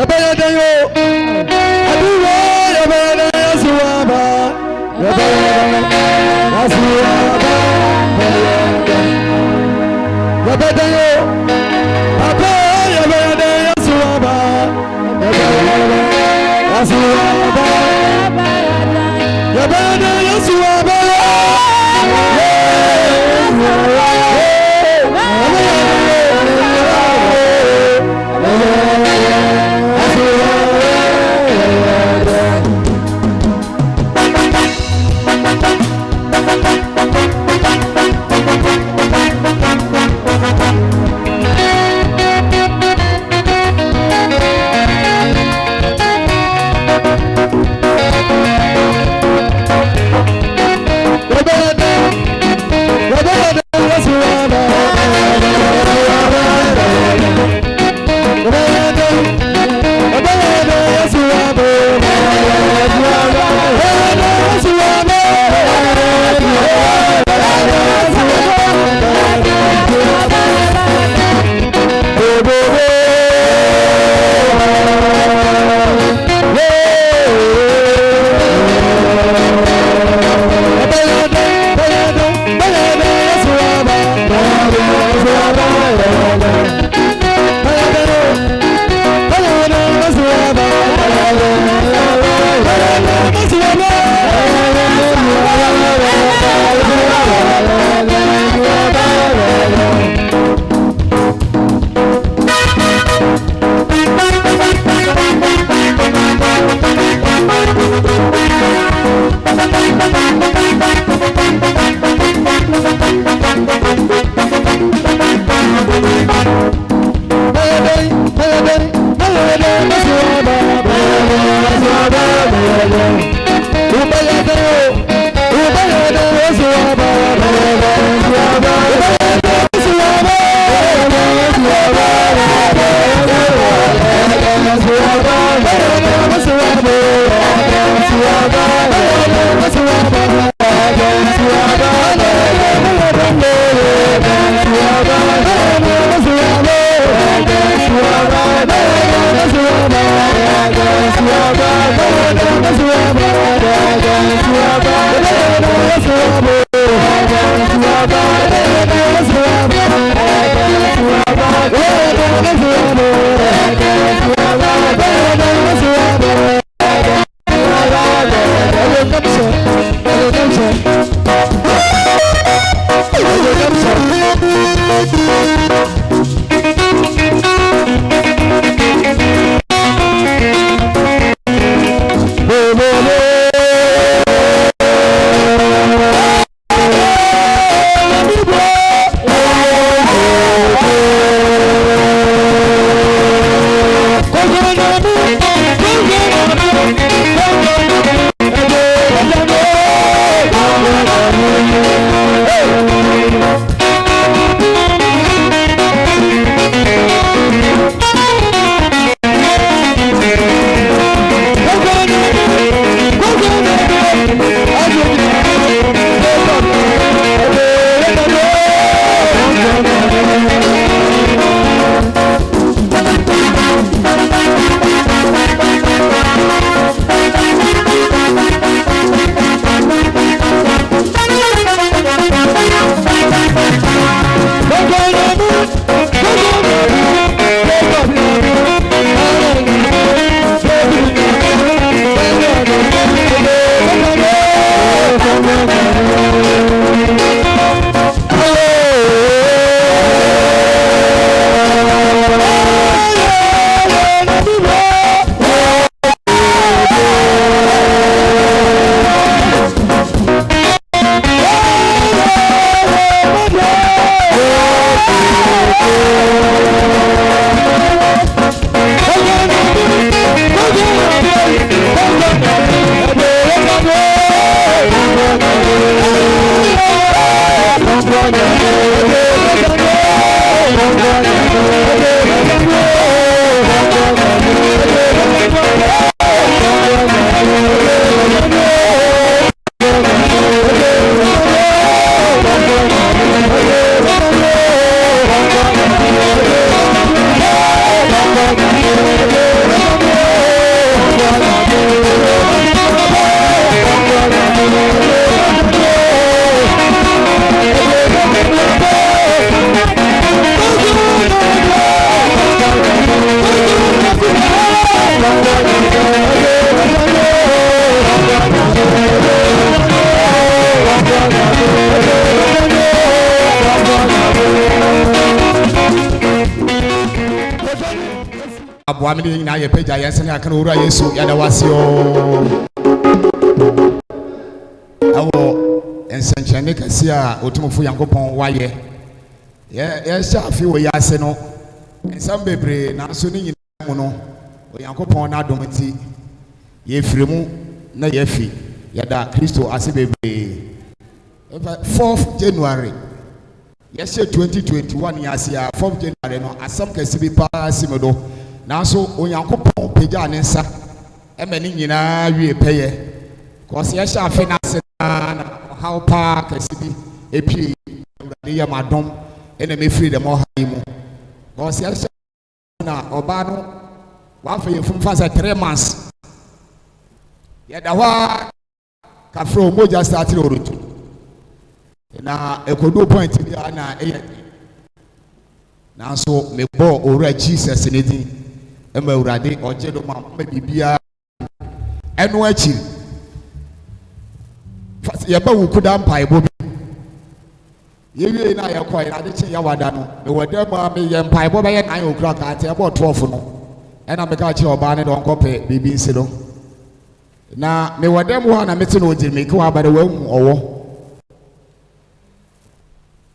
Yabana yo Adura Yabana aboa me nyina ye pagya yɛnsene aka no wura Yesu yɛda wasio awo ensanchane kase a otumfo Yankopɔn wayɛ yɛ shafi wo yase no ensam bebre na so ne nyina mu no Yankopɔn na adom nti ye firemu na ye fi yɛda Kristo ase bebre 4th January yes 2021 yase a 4th January no asam kase bi pa simedo na so Onyankopɔn pagya ne nsa emani nyina wie pɛyɛ kɔse yɛ shafi na se na how pa kase bi epi awurade yɛ madom ena me free dem all high mu kɔse yɛ na oba no wa fa yɛ fumfa sa 3 months yɛda hɔ kafro moja start rorutu na ekodo point bi na ɛyɛ na so me bɔ owura Jesus ne din ema awurade ɔgye do ma bibia ɛno akyi yɛba wukuda mpaebɔ bi yɛwie na yɛkɔ yɛade kye yɛwada no mewɔda mu a meyɛ mpaebɔ bɛyɛ 9 o'clock ate ɛbɔ 12 no ɛna meka kyerɛ ɔbaa ne dɛ ɔnkɔpɛ biribi nsi no na mewɔda mu hɔ na mete no ɔgyere meke wɔ abade wahu ɔwɔ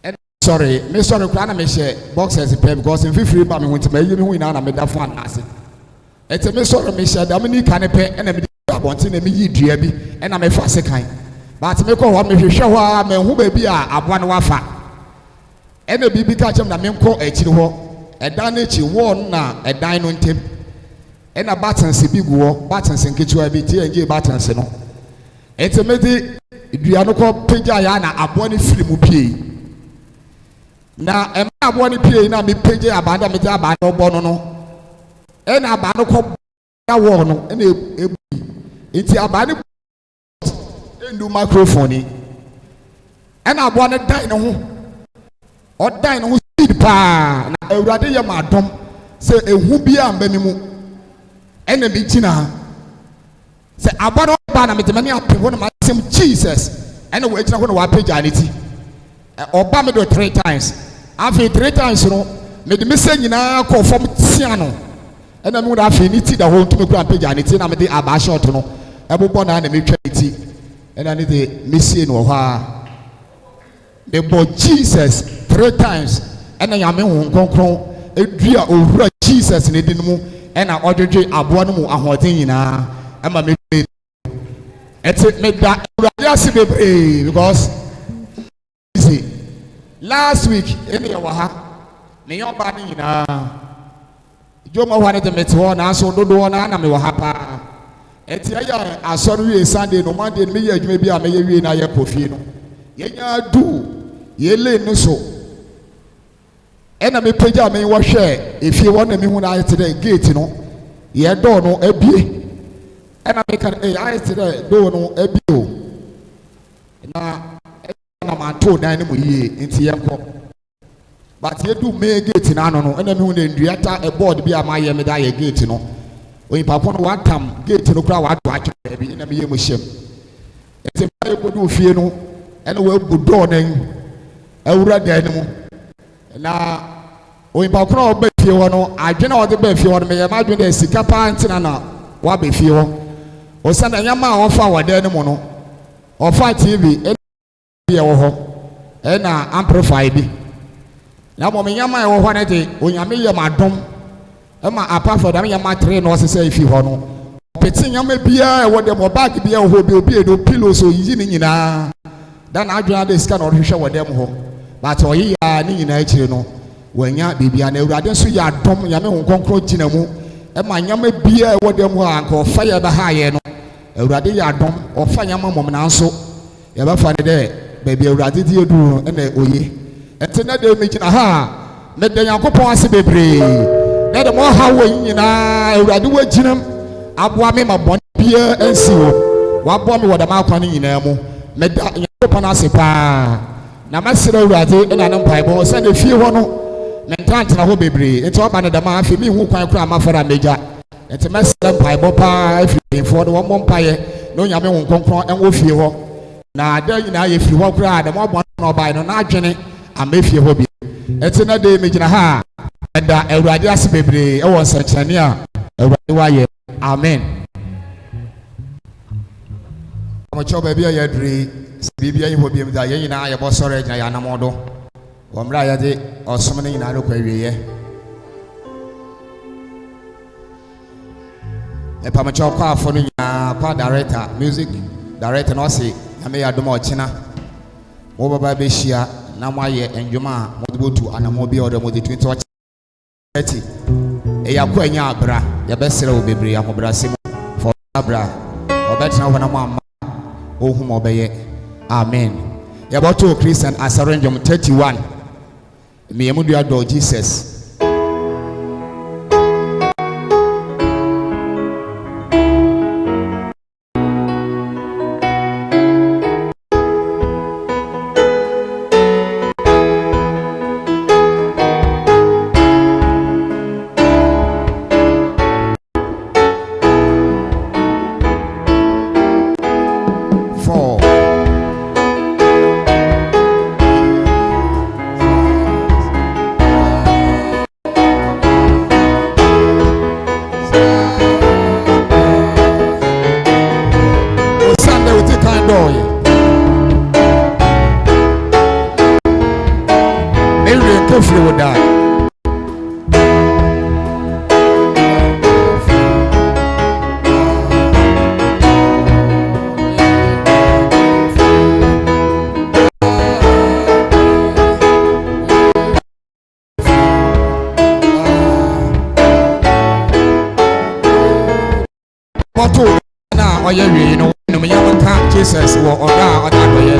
ɛna sorry koraa na mehyɛ boxers pɛ because mfifiri ba me ho nti mayi me ho nyinaa na meda fo anase ɛte mesɔre mehyɛ dam ne ka ne pɛ ɛna mede abɔnten na meyi dua bi ɛna mefa sekan but me kɔ hɔ mehwehwɛ hɔ a mehu baabi a aboa no wafa ɛna biribi ka kyɛm na menkɔ akyiri hɔ ɛdan no akyi wɔn na ɛdan no ntem ɛna buttons bi gu hɔ buttons nketewa bi TNG buttons no ɛte mede dua no kɔ pagya ya na aboa no firi mu pie na ɛma aboa no pie na me pagya abanda mede abanda bɔ no no ɛna abanda no kɔ ya wɔ no ɛna ebu nti abanda ndu microphone ɛna aboa no dan ne ho ɔdan ne ho speed pa na awurade yɛ madom sɛ ehu bi a mba mi mu ɛna bi gyina sɛ aboa no ba na medemani apɛ hɔ na masɛm Jesus ɛna wɔ gyina hɔ na wapagya ne ti ɔba me do 3 times afei 3 times no mede me sɛ nyinaa kɔ fam tia no ɛna me wura afei ne ti da hɔ ntumi kura apagya ne ti na mede aba short no ɛbobɔ na metwa ne ti ɛna ne de mesie no hɔ a mebɔ Jesus 3 times ɛna nyame ho nkronkron edua owura Jesus ne di no mu ɛna ɔdwedwe aboa no mu ahoɔden nyinaa ɛma me ɛte meda awurade ase bebree because last week ɛne yɛ wɔ ha me yɛ ɔbaa no nyinaa dwoma hɔ ne de mete hɔ nanso dodoɔ no ana mewɔ ha paa ɛte ɛyɛ asɔre wie Sunday no Monday no meyɛ adwuma bi a meyɛ wie na yɛ kɔ fie no yɛnya du yɛle no so ɛna mepagya me wɔhwɛ efie hɔ na mehu na ayɛ te dɛ gate no yɛ dɔɔ no abie ɛna meka ayɛ te dɛ dɔɔ no abie o na manto dan no mu yie nti yɛnkɔ but yɛdu mee gate no ano no ɛna mehu na ndua ta board bi a mayɛ me da yɛ gate no onipapo no watam gate no kora wato atwɛ bi na meyɛ mu hyɛm ɛte mpa yɛkɔdu fie no ɛna wabu dɔɔ no awura dan no mu na onipapo no ɔba fie hɔ no adwene a ɔde ba fie hɔ no meyɛ madwene dɛ sika paa ntina na waba fie hɔ ɔsana nyama a ɔfa wɔ dan no mu no ɔfa TV ɛna ɛwɔ hɔ ɛna amplify bi na mmom nyama a ɛwɔ hɔ no de onyame yɛ madom ɛma apart from dam nyama 3 na ɔsesɛ efi hɔ no pete nyama biara ɛwɔ dɛm ɔbag biara wɔ hɔ bi obi edo pillows oyiyi ne nyinaa dan adwene de sika na ɔhwehwɛ wɔ dɛm hɔ but ɔyi ya ne nyinaa akyire no wɔanya bibia na awurade nso yɛ adom nyame ho nkronkron gyina mu ɛma nyama biara ɛwɔ dɛm hɔ a nka ɔfa yɛ bɛha yɛ no awurade yɛ adom ɔfa nyama mmom nanso yɛbɛfa ne dɛ baabi awurade di edu no ɛna oye ɛte na de me gyina ha mede Nyankopɔn ase bebree na de mo ha wɔ nyinaa awurade wɔ gyinam aboa me ma bɔne biara ansi wɔ waboa me wɔ dɛm akwan no nyinaa mu mede Nyankopɔn ase paa na masere awurade ɛna ne mpaebɔ sɛ ne fie hɔ no mentantena hɔ bebree nti ɔba ne dɛm afei mehu kwan kora mafara megya nti mɛsere mpaebɔ paa afiri mfoɔ no wɔmmɔ mpaeɛ na onyame ho nkronkron ɛwɔ fie hɔ na ada nyinaa yɛ firi hɔ koraa dɛm ɔbɔ no ɔbae no na adwene ama fie hɔ bi ɛti na de me gyina ha ɛda awurade ase bebree ɛwɔ nsɛnkyerɛnne a awurade wayɛ. Amen. ɔmɔkyɛw baabi a yɛadure sɛ biribi ayi hɔ biam da yɛn nyinaa yɛbɔ sɔre agyina yɛ anamɔ do wɔ mmerɛ a yɛde ɔsom no nyinaa rekɔ awieɛ. mpamkyɛw kɔafo no nyinaa kɔ director music director na ɔse nyame yɛ adom a ɔkyena wɔbɛba bɛhyia na moayɛ ndwom a mode bɛtu anamɔ bi a ɔde mode 2030 ɛyɛ akɔ anya abra yɛbɛserɛ wo bebree ahobrɛase mu fa abra ɔbɛtena hɔ na mo amma ɔhu ma ɔbɛyɛ. Amen. yɛbɔtoo Christian asɔre ndwom 31 mmeyɛmu dua dɔ Jesus. Jesus wɔ ɔda a ɔda adɔyɛ.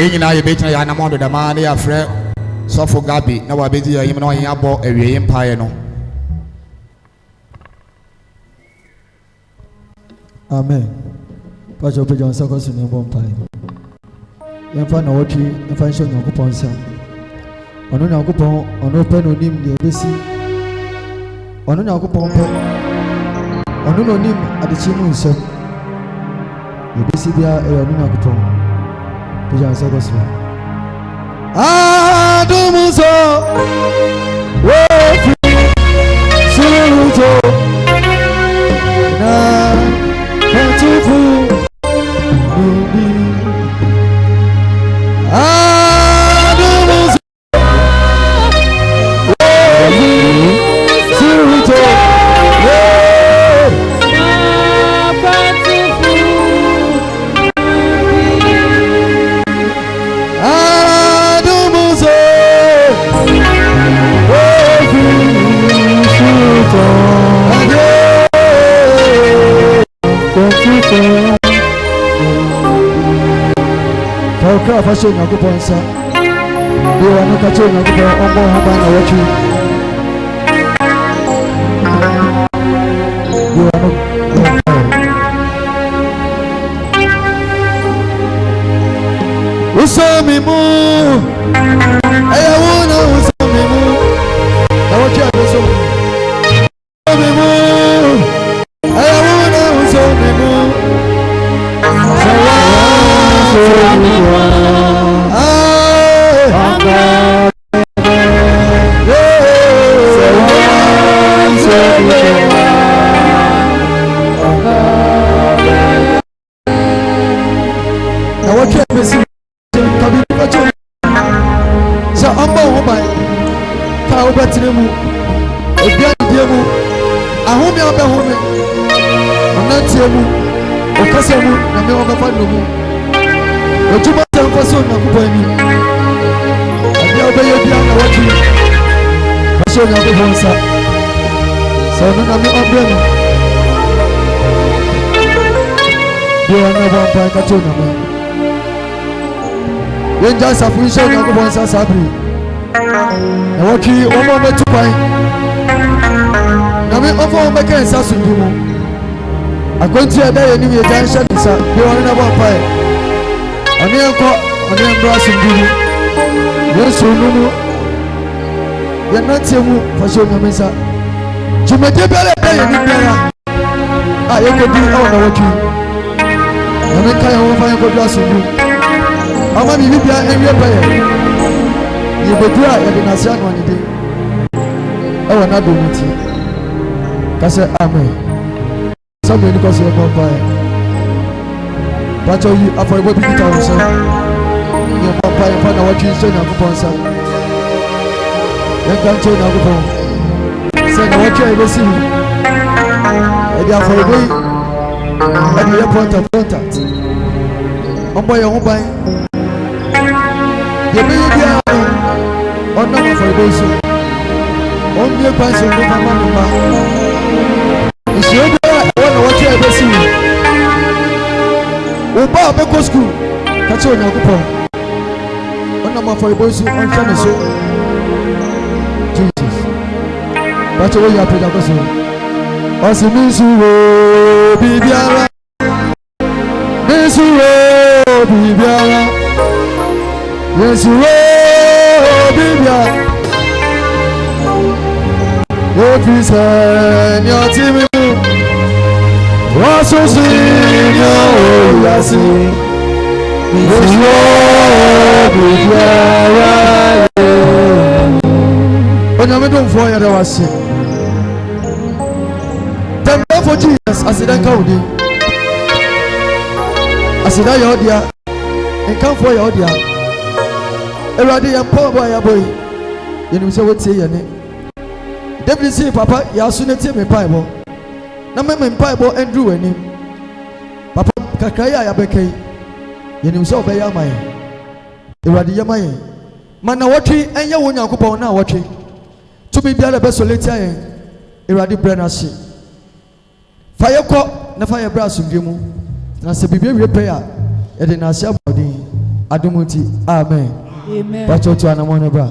Nyinaa yɛbɛgyina yɛ anamɔ do dama ne yɛafrɛ sɔfo Gabi na wabɛdi yɛ yim na ɔyɛ abɔ awiei mpaeɛ no. Amen. Pacho pe John Sako so ne bɔ mpaeɛ. Yɛmfa na wɔtwe yɛmfa nhyɛ Onyankopɔn nsa. Ɔno Onyankopɔn ɔno pɛ no nim deɛ ɛbɛsi. Ɔno Onyankopɔn pɛ ɔno no nim adekyi mu nsɛm. Ɛbɛsi bia ɛyɛ ɔno Onyankopɔn. John Sako so. Adumuso wofi suruto na etufu nubi adumuso wofi suruto Kau fashion Onyankopɔn nsa deɛ wɔn ka kyerɛ Onyankopɔn ɔmmɔ ho ban na wɔtwe usami mu ɛyɛ wo na usami mu na wɔtwe abeso usami mu ɛyɛ wo na usami mu Yenja safu nhyɛ Onyankopɔn nsa saa bere na wɔtwe wɔn a wɔbɛtu kwan na me ɔfa wɔn bɛka nsa so bi mu Akonti ada ye ni ye jansha nisa bi woni na bon pae oni enko oni embra sinduru yesu nunu ye nantemu fasho nyamesa jumede bele da ye ni bera a ye ko di awo na wotwi oni kan ye wo fa ye ko do asundu ama mi bibia enwie pae ye bedua ye de nasia no ani de awo na do muti kase amen. Somebody because you're not by. But you are for a baby town, sir. You're not by a fan of what you say now upon, sir. You can't say now upon. Say, what you ever see. And you are for a way at the airport of contact. On by your own by. You may be on number for a day, sir. Only a person with a man. It's your what you ever see. Oba Beko school. Catch on your coupon. On number for a boys on China. So, Jesus. That's all you have to do. As Miss Bibiara, Miss Bibiara, Miss Bibiara. What is your team? What's your senior? Yes, when I don't fire, I was sick. Then for Jesus, I said, I can't do. I said, I heard ya, and come for your dear. Everybody, a poor boy, you know, so what's saying? David say, Papa, you are soon at me, Bible. Na me Bible Andrew enim papa kakaya ya bekai yenim so be ya mai ewade ya mai mana wotwe enye wo Nyankopon na wotwe to be bia le be soleti ayen ewade brand ase fa ye kɔ na fa ye bra asomdwe mu na se bibia wie pe ya e de na ase abodin adomuti amen amen pa chocho anamone ba